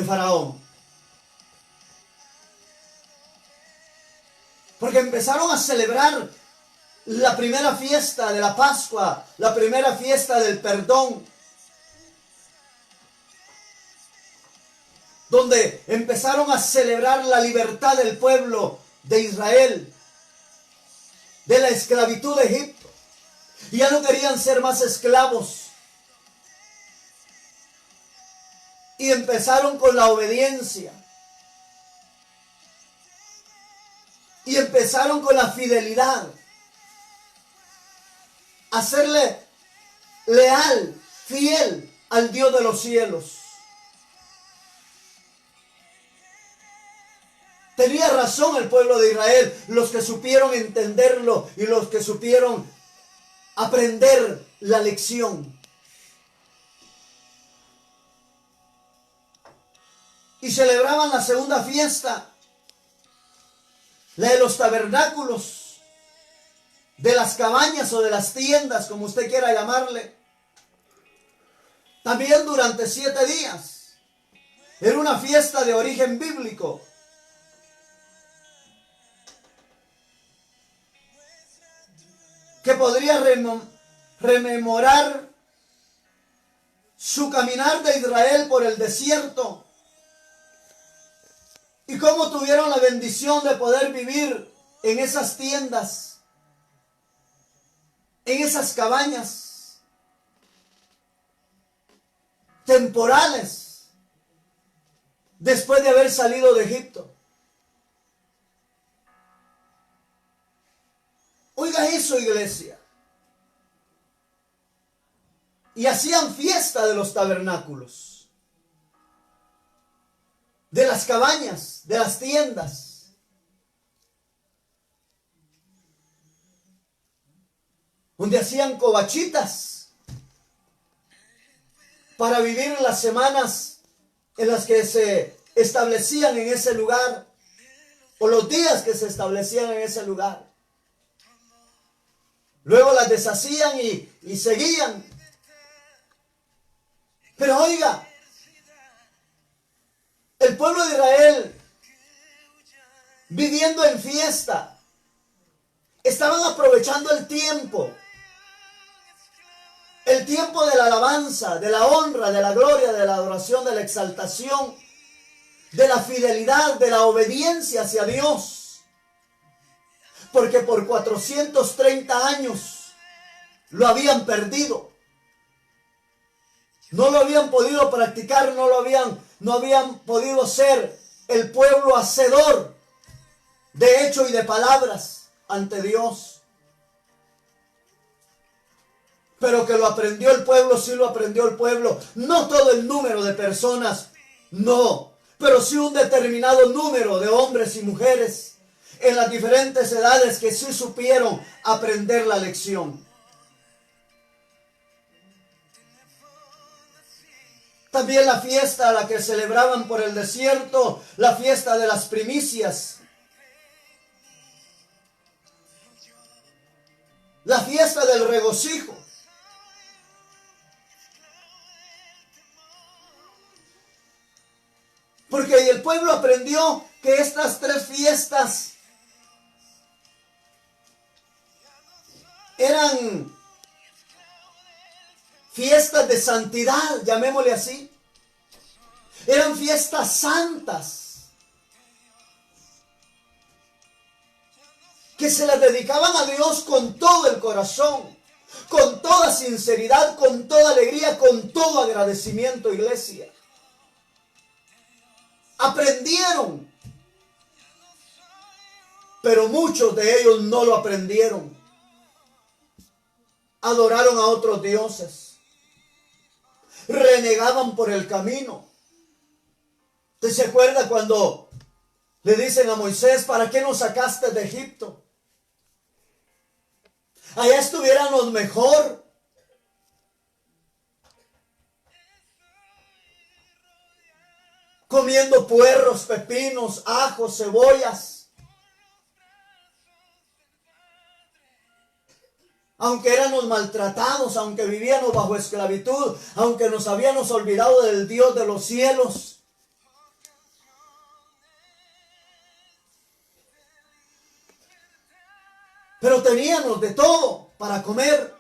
Faraón. Porque empezaron a celebrar la primera fiesta de la Pascua, la primera fiesta del perdón, donde empezaron a celebrar la libertad del pueblo de Israel de la esclavitud de Egipto. Y ya no querían ser más esclavos. Y empezaron con la obediencia. Y empezaron con la fidelidad. A serle leal, fiel al Dios de los cielos. Tenía razón el pueblo de Israel, los que supieron entenderlo y los que supieron aprender la lección. Y celebraban la segunda fiesta, la de los tabernáculos, de las cabañas o de las tiendas, como usted quiera llamarle. También durante 7 días. Era una fiesta de origen bíblico. Que podría rememorar su caminar de Israel por el desierto y cómo tuvieron la bendición de poder vivir en esas tiendas, en esas cabañas temporales después de haber salido de Egipto. Oiga eso, iglesia. y hacían fiesta de los tabernáculos, de las cabañas, de las tiendas. Donde hacían covachitas para vivir las semanas en las que se establecían en ese lugar, o los días que se establecían en ese lugar. Luego las deshacían y seguían. Pero oiga, el pueblo de Israel, viviendo en fiesta, estaban aprovechando el tiempo de la alabanza, de la honra, de la gloria, de la adoración, de la exaltación, de la fidelidad, de la obediencia hacia Dios. Porque por 430 años lo habían perdido. No lo habían podido practicar, no habían podido ser el pueblo hacedor de hecho y de palabras ante Dios. Pero que lo aprendió el pueblo, sí lo aprendió el pueblo. No todo el número de personas, no. Pero sí un determinado número de hombres y mujeres en las diferentes edades que sí supieron aprender la lección. También la fiesta a la que celebraban por el desierto, la fiesta de las primicias. La fiesta del regocijo. Porque el pueblo aprendió que estas tres fiestas eran fiestas de santidad, llamémosle así. Eran fiestas santas, que se las dedicaban a Dios con todo el corazón, con toda sinceridad, con toda alegría, con todo agradecimiento, iglesia. Aprendieron, pero muchos de ellos no lo aprendieron. Adoraron a otros dioses, renegaban por el camino. ¿Usted se acuerda cuando le dicen a Moisés, ¿para qué nos sacaste de Egipto? Allá estuviéramos mejor. Comiendo puerros, pepinos, ajos, cebollas. Aunque éramos maltratados, aunque vivíamos bajo esclavitud, aunque nos habíamos olvidado del Dios de los cielos. Pero teníamos de todo para comer.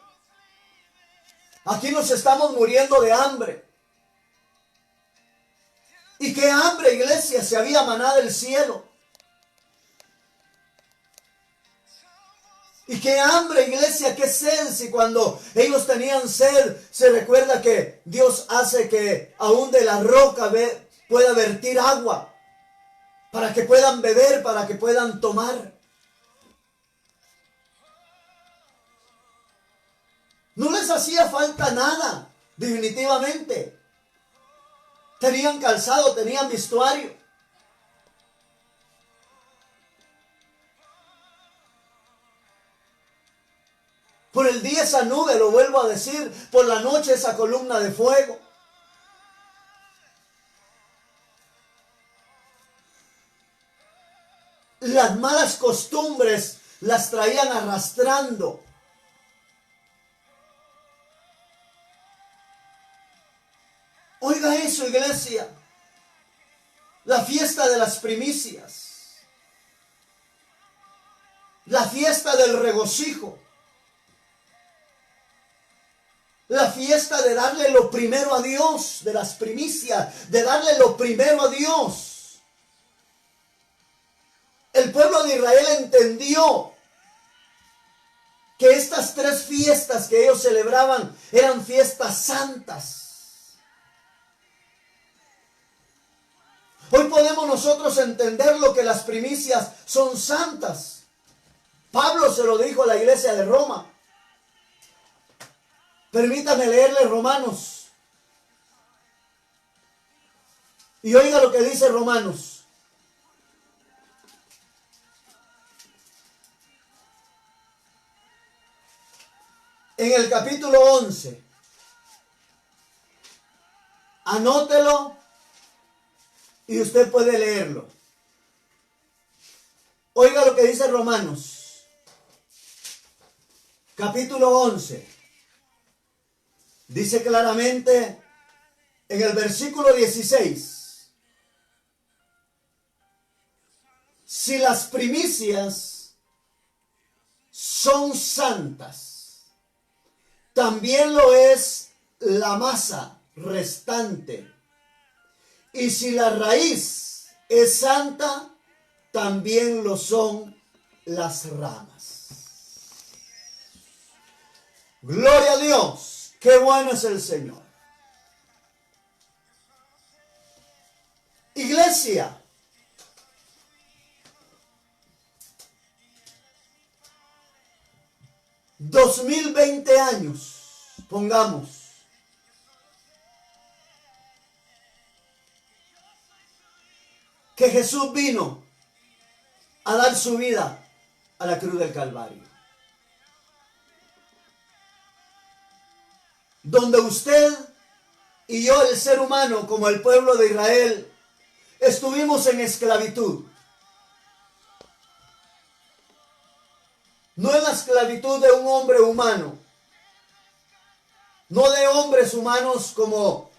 Aquí nos estamos muriendo de hambre. ¿Y qué hambre, iglesia? Se había maná del cielo. ¿Y qué hambre, iglesia? ¿Qué sed? Si cuando ellos tenían sed, se recuerda que Dios hace que aún de la roca pueda vertir agua, para que puedan beber, para que puedan tomar. No les hacía falta nada, definitivamente. Tenían calzado, tenían vestuario. Por el día esa nube, lo vuelvo a decir, por la noche esa columna de fuego. Las malas costumbres las traían arrastrando. Oiga eso, iglesia. La fiesta de las primicias. La fiesta del regocijo. La fiesta de darle lo primero a Dios, de las primicias, de darle lo primero a Dios. El pueblo de Israel entendió que estas tres fiestas que ellos celebraban eran fiestas santas. Hoy podemos nosotros entender lo que las primicias son santas. Pablo se lo dijo a la iglesia de Roma. Permítame leerle Romanos. Y oiga lo que dice Romanos. En el capítulo 11. Anótelo y usted puede leerlo. Oiga lo que dice Romanos. Capítulo 11. Dice claramente en el versículo 16. Si las primicias son santas, también lo es la masa restante. Y si la raíz es santa, también lo son las ramas. Gloria a Dios, qué bueno es el Señor. Iglesia, $2020 años, pongamos. Que Jesús vino a dar su vida a la cruz del Calvario. Donde usted y yo, el ser humano, como el pueblo de Israel, estuvimos en esclavitud. No en la esclavitud de un hombre humano, no de hombres humanos como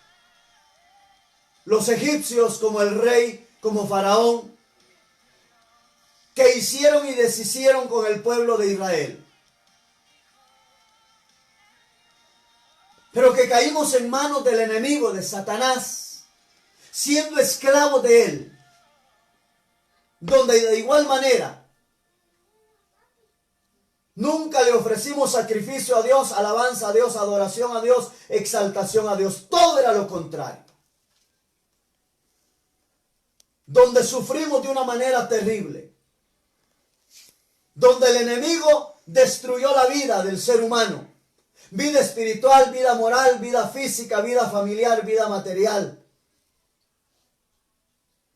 los egipcios, como el rey, como Faraón, que hicieron y deshicieron con el pueblo de Israel. Pero que caímos en manos del enemigo, de Satanás, siendo esclavos de él, donde de igual manera nunca le ofrecimos sacrificio a Dios, alabanza a Dios, adoración a Dios, exaltación a Dios. Todo era lo contrario. Donde sufrimos de una manera terrible. Donde el enemigo destruyó la vida del ser humano. Vida espiritual, vida moral, vida física, vida familiar, vida material.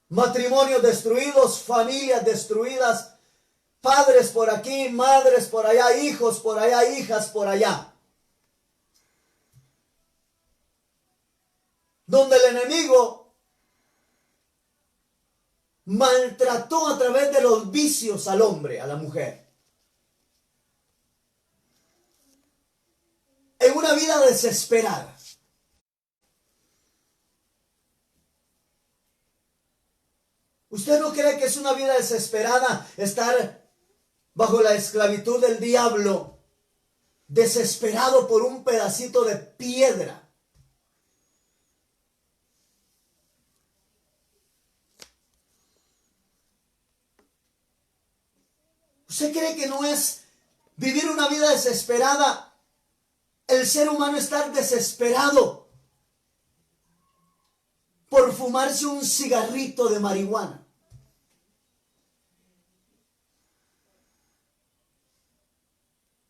Matrimonios destruidos, familias destruidas. Padres por aquí, madres por allá, hijos por allá, hijas por allá. Donde el enemigo maltrató a través de los vicios al hombre, a la mujer. En una vida desesperada. ¿Usted no cree que es una vida desesperada estar bajo la esclavitud del diablo, desesperado por un pedacito de piedra? ¿Usted cree que no es vivir una vida desesperada el ser humano estar desesperado por fumarse un cigarrito de marihuana?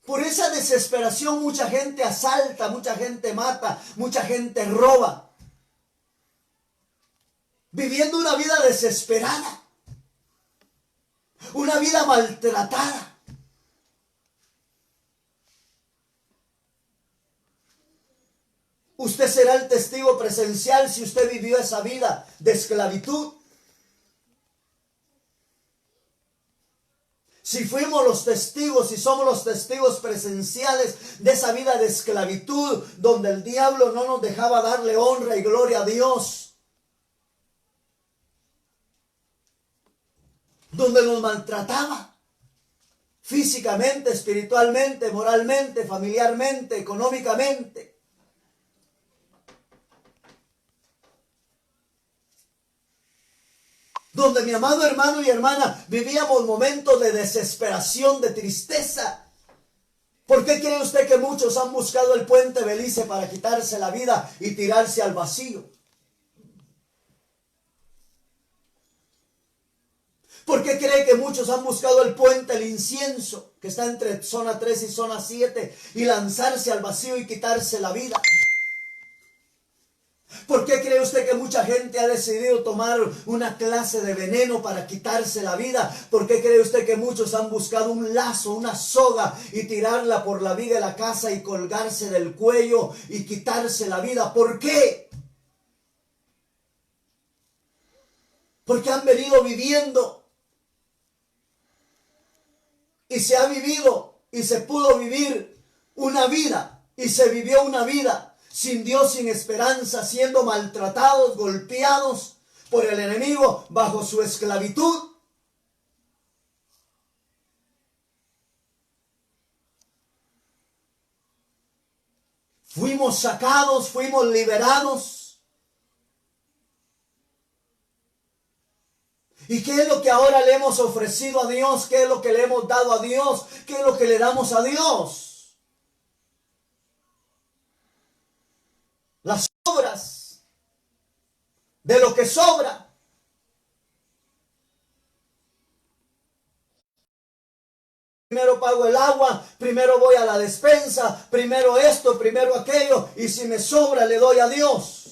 Por esa desesperación mucha gente asalta, mucha gente mata, mucha gente roba. Viviendo una vida desesperada. Una vida maltratada. Usted será el testigo presencial si usted vivió esa vida de esclavitud. Si fuimos los testigos, si somos los testigos presenciales de esa vida de esclavitud, donde el diablo no nos dejaba darle honra y gloria a Dios, donde nos maltrataba físicamente, espiritualmente, moralmente, familiarmente, económicamente. Donde mi amado hermano y hermana vivíamos momentos de desesperación, de tristeza. ¿Por qué cree usted que muchos han buscado el puente Belice para quitarse la vida y tirarse al vacío? ¿Por qué cree que muchos han buscado el puente, el incienso, que está entre zona 3 y zona 7, y lanzarse al vacío y quitarse la vida? ¿Por qué cree usted que mucha gente ha decidido tomar una clase de veneno para quitarse la vida? ¿Por qué cree usted que muchos han buscado un lazo, una soga y tirarla por la viga de la casa y colgarse del cuello y quitarse la vida? ¿Por qué? Porque han venido viviendo y se ha vivido y se pudo vivir una vida y se vivió una vida sin Dios, sin esperanza, siendo maltratados, golpeados por el enemigo, bajo su esclavitud. Fuimos sacados, fuimos liberados. ¿Y qué es lo que ahora le hemos ofrecido a Dios? ¿Qué es lo que le hemos dado a Dios? ¿Qué es lo que le damos a Dios? Las obras de lo que sobra. Primero pago el agua, primero voy a la despensa, primero esto, primero aquello, y si me sobra le doy a Dios.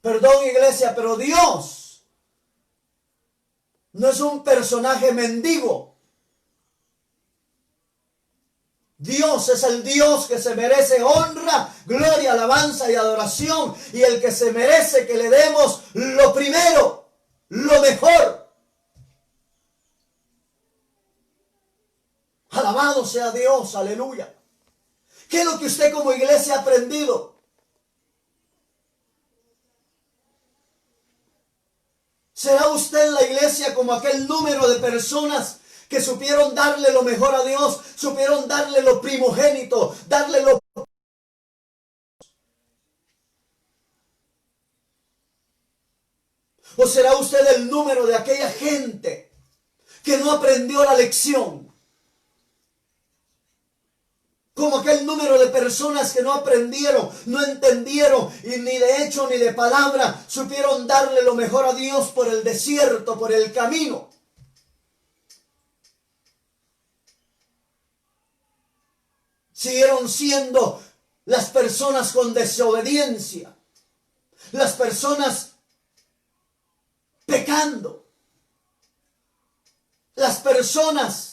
Perdón, iglesia, pero Dios no es un personaje mendigo. Dios es el Dios que se merece honra, gloria, alabanza y adoración, y el que se merece que le demos lo primero, lo mejor. Alabado sea Dios, aleluya. ¿Qué es lo que usted como iglesia ha aprendido? ¿Será usted en la iglesia como aquel número de personas que supieron darle lo mejor a Dios, supieron darle lo primogénito, darle lo... ¿O será usted el número de aquella gente que no aprendió la lección? Como aquel número de personas que no aprendieron, no entendieron, y ni de hecho ni de palabra supieron darle lo mejor a Dios por el desierto, por el camino. Siguieron siendo las personas con desobediencia, las personas pecando, las personas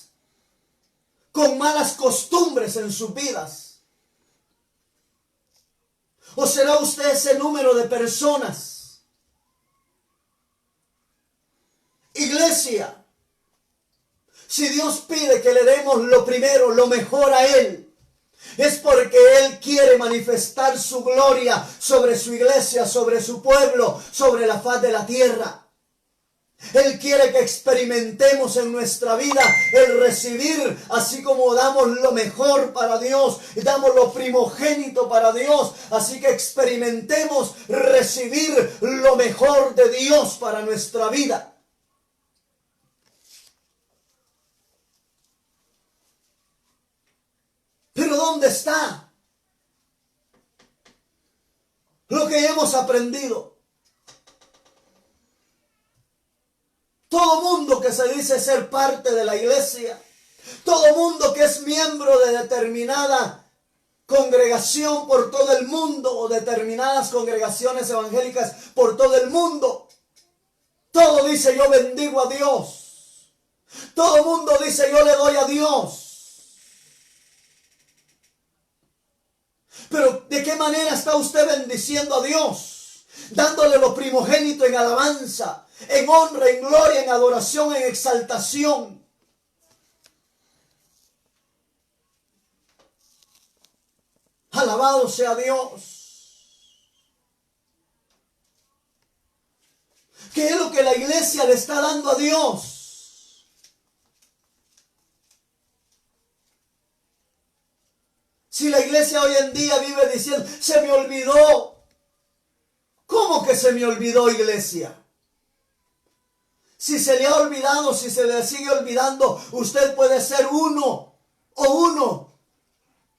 con malas costumbres en sus vidas. ¿O será usted ese número de personas? Iglesia, si Dios pide que le demos lo primero, lo mejor a Él, es porque Él quiere manifestar su gloria sobre su iglesia, sobre su pueblo, sobre la faz de la tierra. Él quiere que experimentemos en nuestra vida el recibir, así como damos lo mejor para Dios, damos lo primogénito para Dios, así que experimentemos recibir lo mejor de Dios para nuestra vida. Pero ¿dónde está lo que hemos aprendido? Todo mundo que se dice ser parte de la iglesia, todo mundo que es miembro de determinada congregación por todo el mundo o determinadas congregaciones evangélicas por todo el mundo, todo dice yo bendigo a Dios. Todo mundo dice yo le doy a Dios. Pero ¿de qué manera está usted bendiciendo a Dios? Dándole lo primogénito en alabanza, en honra, en gloria, en adoración, en exaltación. Alabado sea Dios. ¿Qué es lo que la iglesia le está dando a Dios? Si la iglesia hoy en día vive diciendo, se me olvidó. ¿Cómo que se me olvidó, iglesia? Si se le ha olvidado, si se le sigue olvidando, usted puede ser uno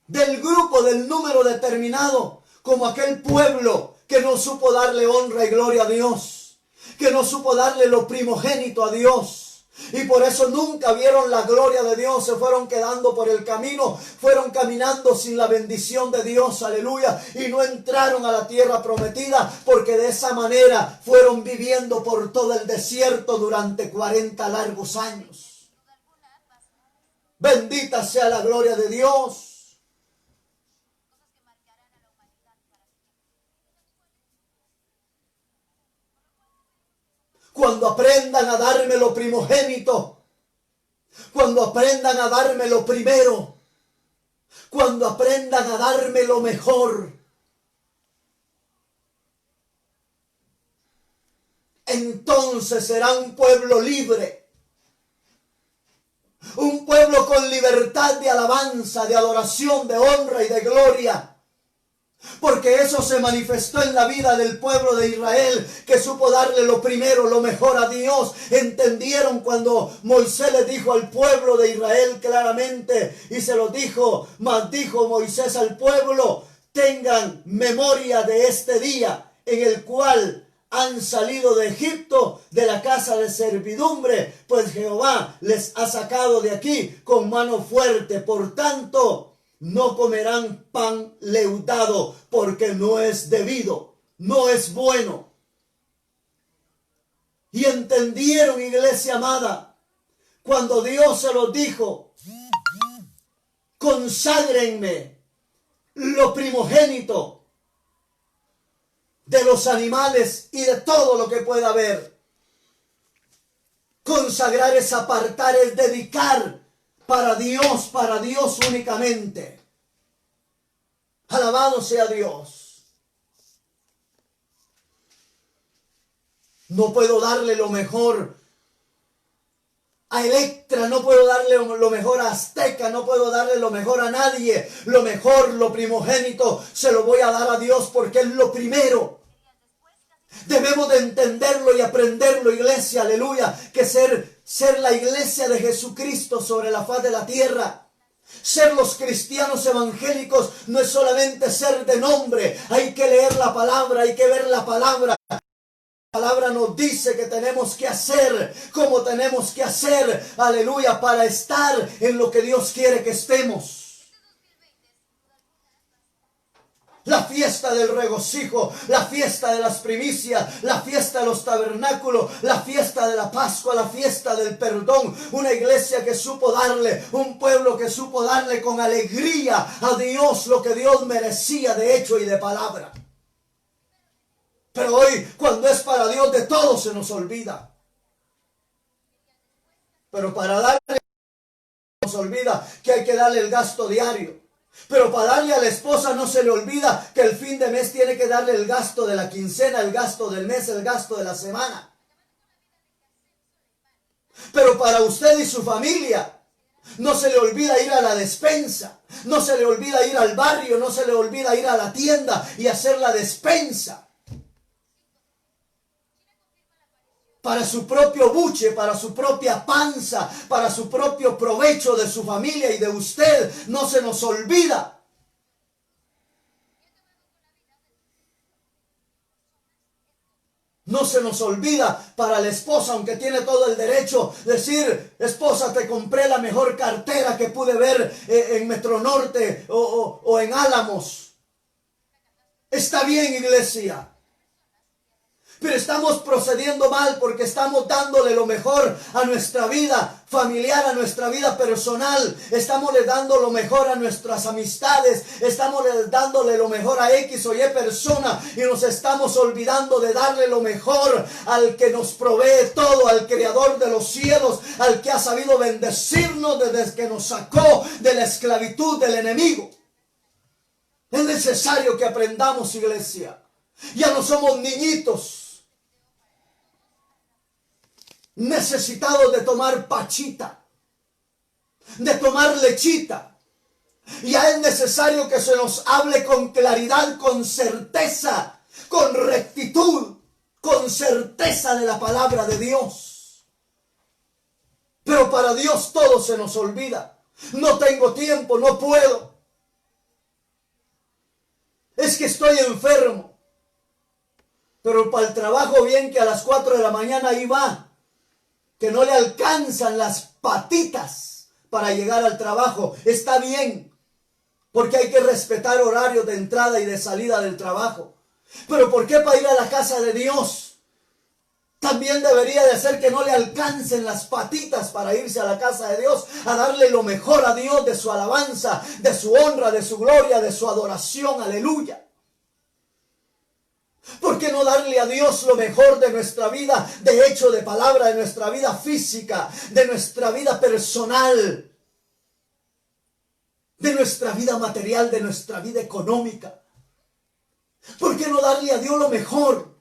del grupo, del número determinado, como aquel pueblo que no supo darle honra y gloria a Dios. que no supo darle lo primogénito a Dios. Y por eso nunca vieron la gloria de Dios, se fueron quedando por el camino, fueron caminando sin la bendición de Dios, aleluya, y no entraron a la tierra prometida, porque de esa manera fueron viviendo por todo el desierto durante 40 largos años. Bendita sea la gloria de Dios. Cuando aprendan a darme lo primogénito, cuando aprendan a darme lo primero, cuando aprendan a darme lo mejor, entonces será un pueblo libre, un pueblo con libertad de alabanza, de adoración, de honra y de gloria. Porque eso se manifestó en la vida del pueblo de Israel, que supo darle lo primero, lo mejor a Dios. Entendieron cuando Moisés le dijo al pueblo de Israel claramente, y se lo dijo, mas dijo Moisés al pueblo: tengan memoria de este día en el cual han salido de Egipto, de la casa de servidumbre, pues Jehová les ha sacado de aquí con mano fuerte. Por tanto, no comerán pan leudado, porque no es debido, no es bueno. Y entendieron, iglesia amada, cuando Dios se los dijo: conságrenme lo primogénito de los animales y de todo lo que pueda haber. Consagrar es apartar, es dedicar para Dios únicamente. Alabado sea Dios. No puedo darle lo mejor a Electra, no puedo darle lo mejor a Azteca, no puedo darle lo mejor a nadie. Lo mejor, lo primogénito, se lo voy a dar a Dios porque es lo primero. Debemos de entenderlo y aprenderlo, iglesia, aleluya, que ser la iglesia de Jesucristo sobre la faz de la tierra. Ser los cristianos evangélicos no es solamente ser de nombre. Hay que leer la palabra, hay que ver la palabra. La palabra nos dice que tenemos que hacer, como tenemos que hacer, aleluya, para estar en lo que Dios quiere que estemos. La fiesta del regocijo, la fiesta de las primicias, la fiesta de los tabernáculos, la fiesta de la Pascua, la fiesta del perdón. Una iglesia que supo darle, un pueblo que supo darle con alegría a Dios lo que Dios merecía de hecho y de palabra. Pero hoy, cuando es para Dios, de todo se nos olvida. Pero para darle, nos olvida que hay que darle el gasto diario. Pero para darle a la esposa no se le olvida que el fin de mes tiene que darle el gasto de la quincena, el gasto del mes, el gasto de la semana. Pero para usted y su familia no se le olvida ir a la despensa, no se le olvida ir al barrio, no se le olvida ir a la tienda y hacer la despensa. Para su propio buche, para su propia panza, para su propio provecho de su familia y de usted. No se nos olvida. No se nos olvida para la esposa, aunque tiene todo el derecho, decir: esposa, te compré la mejor cartera que pude ver en Metro Norte o en Álamos. Está bien, iglesia. Pero estamos procediendo mal porque estamos dándole lo mejor a nuestra vida familiar, a nuestra vida personal. Estamos le dando lo mejor a nuestras amistades. Estamos dándole lo mejor a X o Y persona. Y nos estamos olvidando de darle lo mejor al que nos provee todo, al creador de los cielos, al que ha sabido bendecirnos desde que nos sacó de la esclavitud del enemigo. Es necesario que aprendamos, iglesia. Ya no somos niñitos necesitados de tomar pachita, de tomar lechita. Ya es necesario que se nos hable con claridad, con certeza, con rectitud, con certeza de la palabra de Dios. Pero para Dios todo se nos olvida. No tengo tiempo, no puedo. Es que estoy enfermo. pero para el trabajo bien que a las 4 de la mañana ahí va, que no le alcanzan las patitas para llegar al trabajo. Está bien, porque hay que respetar horarios de entrada y de salida del trabajo. Pero ¿por qué para ir a la casa de Dios también debería de ser que no le alcancen las patitas para irse a la casa de Dios, a darle lo mejor a Dios de su alabanza, de su honra, de su gloria, de su adoración? Aleluya. ¿Por qué no darle a Dios lo mejor de nuestra vida, de hecho, de palabra, de nuestra vida física, de nuestra vida personal, de nuestra vida material, de nuestra vida económica? ¿Por qué no darle a Dios lo mejor?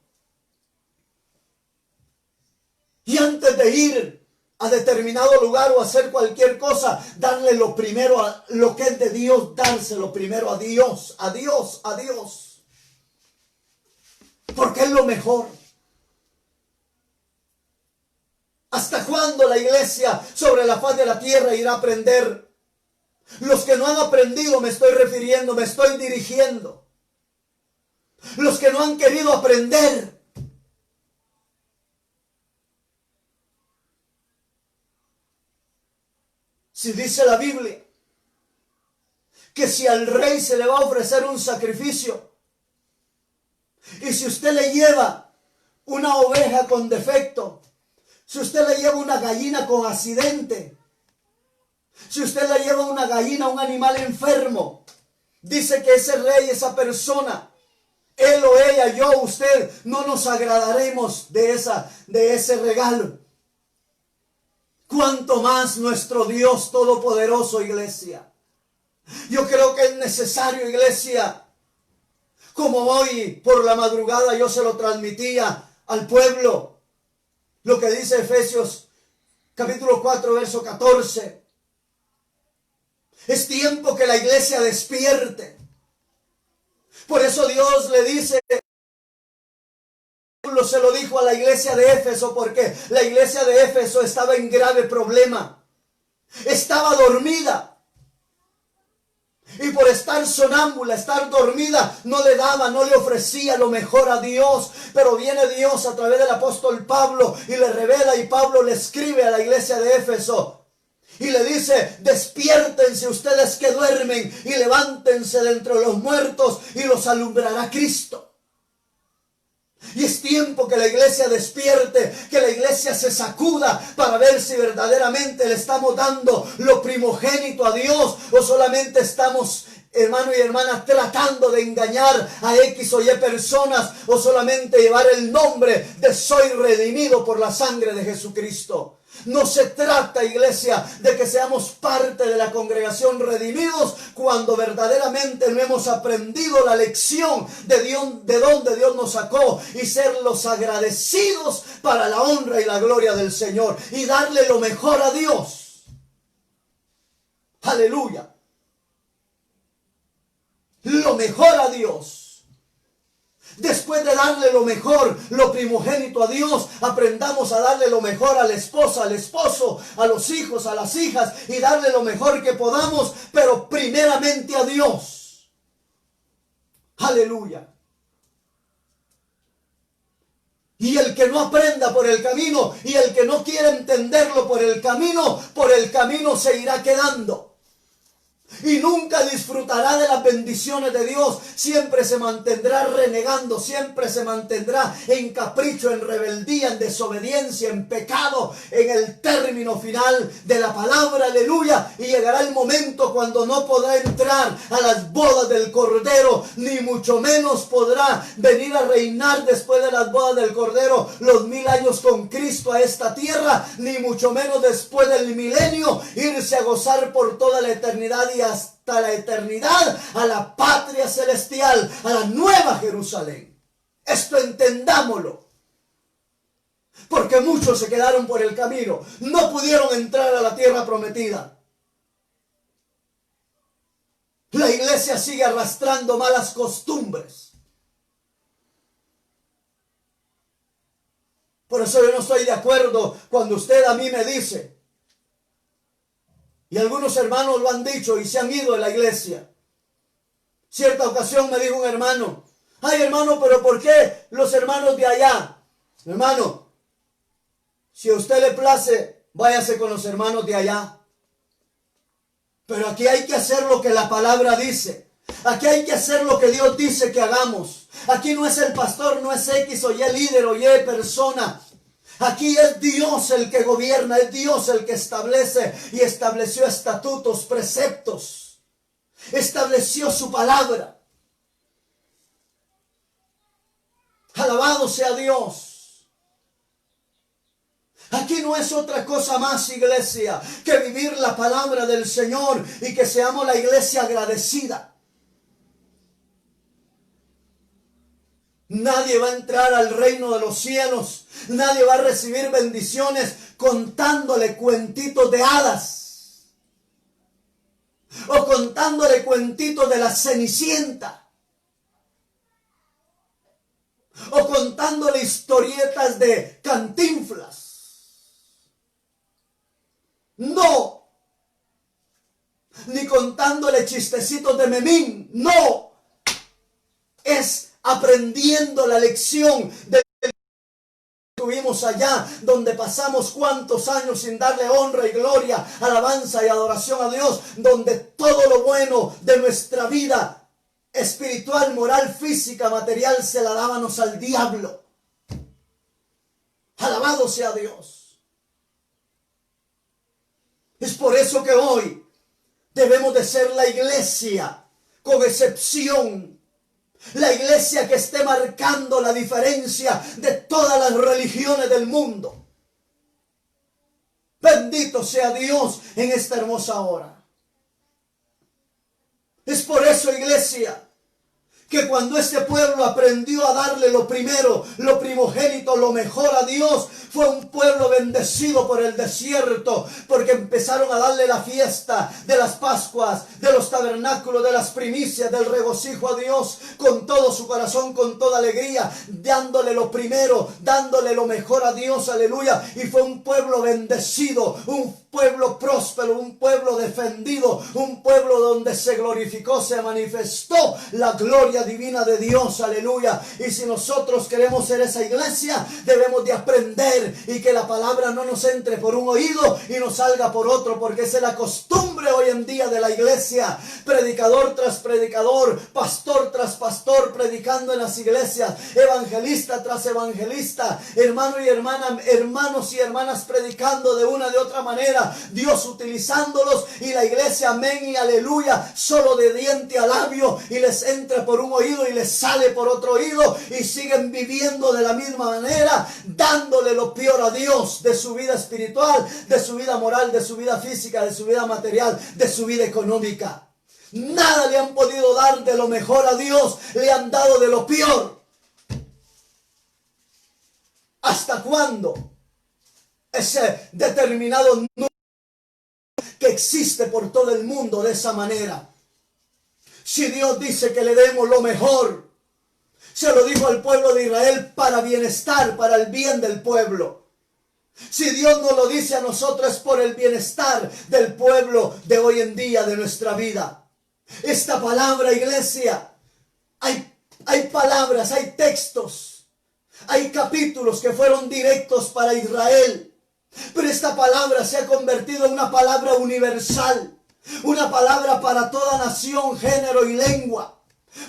Y antes de ir a determinado lugar o hacer cualquier cosa, darle lo primero a lo que es de Dios, dárselo primero a Dios, a Dios, a Dios. Porque es lo mejor. ¿Hasta cuándo la iglesia sobre la faz de la tierra irá a aprender? Los que no han aprendido, me estoy refiriendo, me estoy dirigiendo. Los que no han querido aprender. Si dice la Biblia que si al rey se le va a ofrecer un sacrificio, y si usted le lleva una oveja con defecto, si usted le lleva una gallina con accidente, si usted le lleva una gallina, un animal enfermo, dice que ese rey, esa persona, él o ella, yo, usted, no nos agradaremos de ese regalo. ¿Cuánto más nuestro Dios todopoderoso, iglesia? Yo creo que es necesario, iglesia, como hoy por la madrugada yo se lo transmitía al pueblo, lo que dice Efesios capítulo 4, verso 14. Es tiempo que la iglesia despierte. Por eso Dios le dice, se lo dijo a la iglesia de Éfeso, porque la iglesia de Éfeso estaba en grave problema. Estaba dormida. Y por estar sonámbula, estar dormida, no le daba, no le ofrecía lo mejor a Dios. Pero viene Dios a través del apóstol Pablo y le revela, y Pablo le escribe a la iglesia de Éfeso. Y le dice, despiértense ustedes que duermen y levántense de entre los muertos y los alumbrará Cristo. Y es tiempo que la iglesia despierte, que la iglesia se sacuda para ver si verdaderamente le estamos dando lo primogénito a Dios o solamente estamos, hermano y hermana, tratando de engañar a X o Y personas, o solamente llevar el nombre de soy redimido por la sangre de Jesucristo. No se trata, iglesia, de que seamos parte de la congregación redimidos cuando verdaderamente no hemos aprendido la lección de Dios, de donde Dios nos sacó, y ser los agradecidos para la honra y la gloria del Señor y darle lo mejor a Dios. Aleluya. Lo mejor a Dios. Después de darle lo mejor, lo primogénito a Dios, aprendamos a darle lo mejor a la esposa, al esposo, a los hijos, a las hijas, y darle lo mejor que podamos, pero primeramente a Dios. Aleluya. Y el que no aprenda por el camino, y el que no quiera entenderlo por el camino se irá quedando. Y nunca disfrutará de las bendiciones de Dios. Siempre se mantendrá renegando, siempre se mantendrá en capricho, en rebeldía, en desobediencia, en pecado, en el término final de la palabra, aleluya. Y llegará el momento cuando no podrá entrar a las bodas del Cordero, ni mucho menos podrá venir a reinar después de las bodas del Cordero los 1000 años con Cristo a esta tierra, ni mucho menos después del milenio irse a gozar por toda la eternidad y hasta la eternidad a la patria celestial, a la nueva Jerusalén. Esto entendámoslo, porque muchos se quedaron por el camino, no pudieron entrar a la tierra prometida. La iglesia sigue arrastrando malas costumbres. Por eso yo no estoy de acuerdo cuando usted a mí me dice, y algunos hermanos lo han dicho y se han ido de la iglesia. Cierta ocasión me dijo un hermano, Ay, hermano, pero ¿por qué los hermanos de allá? Hermano, si a usted le place, váyase con los hermanos de allá. Pero aquí hay que hacer lo que la palabra dice. Aquí hay que hacer lo que Dios dice que hagamos. Aquí no es el pastor, no es X o Y líder o Y persona. Aquí es Dios el que gobierna, es Dios el que establece y estableció estatutos, preceptos. Estableció su palabra. Alabado sea Dios. Aquí no es otra cosa más, iglesia, que vivir la palabra del Señor y que seamos la iglesia agradecida. Nadie va a entrar al reino de los cielos. Nadie va a recibir bendiciones contándole cuentitos de hadas. O contándole cuentitos de la Cenicienta. O contándole historietas de Cantinflas. No. Ni contándole chistecitos de Memín. No. Es aprendiendo la lección de que tuvimos allá, donde pasamos cuántos años sin darle honra y gloria, alabanza y adoración a Dios, donde todo lo bueno de nuestra vida espiritual, moral, física, material, se la dábamos al diablo. Alabado sea Dios. Es por eso que hoy debemos de ser la iglesia, con excepción, la iglesia que esté marcando la diferencia de todas las religiones del mundo. Bendito sea Dios en esta hermosa hora. Es por eso, iglesia, que cuando este pueblo aprendió a darle lo primero, lo primogénito, lo mejor a Dios, fue un pueblo bendecido por el desierto, porque empezaron a darle la fiesta de las Pascuas, de los tabernáculos, de las primicias, del regocijo a Dios, con todo su corazón, con toda alegría, dándole lo primero, dándole lo mejor a Dios, aleluya. Y fue un pueblo bendecido, un pueblo próspero, un pueblo defendido, un pueblo donde se glorificó, se manifestó la gloria divina de Dios, aleluya. Y si nosotros queremos ser esa iglesia, debemos de aprender y que la palabra no nos entre por un oído y nos salga por otro, porque esa es la costumbre hoy en día de la iglesia. Predicador tras predicador, pastor tras pastor, predicando en las iglesias, evangelista tras evangelista, hermano y hermana, hermanos y hermanas predicando de una de otra manera, Dios utilizándolos, y la iglesia, amén y aleluya, solo de diente a labio, y les entra por un oído y les sale por otro oído, y siguen viviendo de la misma manera, dándole lo peor a Dios de su vida espiritual, de su vida moral, de su vida física, de su vida material, de su vida económica. Nada le han podido dar de lo mejor a Dios, le han dado de lo peor. ¿Hasta cuándo? Ese determinado número que existe por todo el mundo de esa manera. Si Dios dice que le demos lo mejor, se lo dijo al pueblo de Israel para bienestar, para el bien del pueblo. Si Dios nos lo dice a nosotros, es por el bienestar del pueblo de hoy en día, de nuestra vida. Esta palabra, iglesia, hay palabras, hay textos, hay capítulos que fueron directos para Israel. Pero esta palabra se ha convertido en una palabra universal, una palabra para toda nación, género y lengua.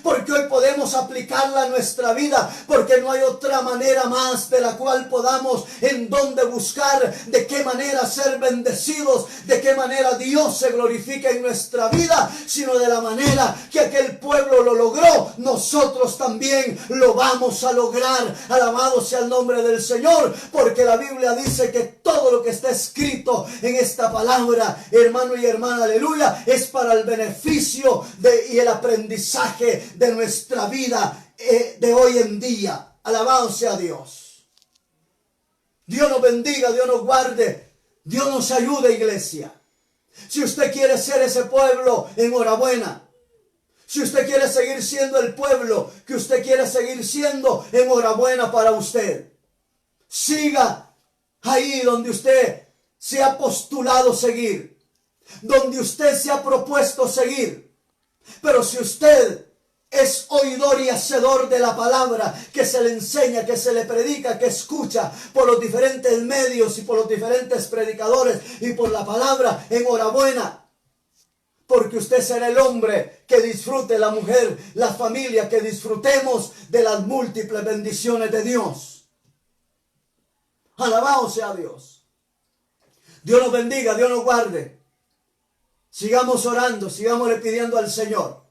Porque hoy podemos aplicarla a nuestra vida, porque no hay otra manera más de la cual podamos en dónde buscar, de qué manera ser bendecidos, de qué manera Dios se glorifica en nuestra vida, sino de la manera que aquel pueblo lo logró, nosotros también lo vamos a lograr. Alabado sea el nombre del Señor, porque la Biblia dice que todo lo que está escrito en esta palabra, hermano y hermana, aleluya, es para el beneficio y el aprendizaje de nuestra vida de hoy en día. Alabado sea Dios. Dios nos bendiga, Dios nos guarde, Dios nos ayude, iglesia. Si usted quiere ser ese pueblo, enhorabuena. Si usted quiere seguir siendo el pueblo que usted quiere seguir siendo, enhorabuena para usted. Siga ahí donde usted se ha postulado seguir, donde usted se ha propuesto seguir. Pero si usted es oidor y hacedor de la palabra, que se le enseña, que se le predica, que escucha por los diferentes medios y por los diferentes predicadores y por la palabra, enhorabuena. Porque usted será el hombre que disfrute, la mujer, la familia, que disfrutemos de las múltiples bendiciones de Dios. Alabado sea Dios. Dios nos bendiga, Dios nos guarde. Sigamos orando, sigamos pidiendo al Señor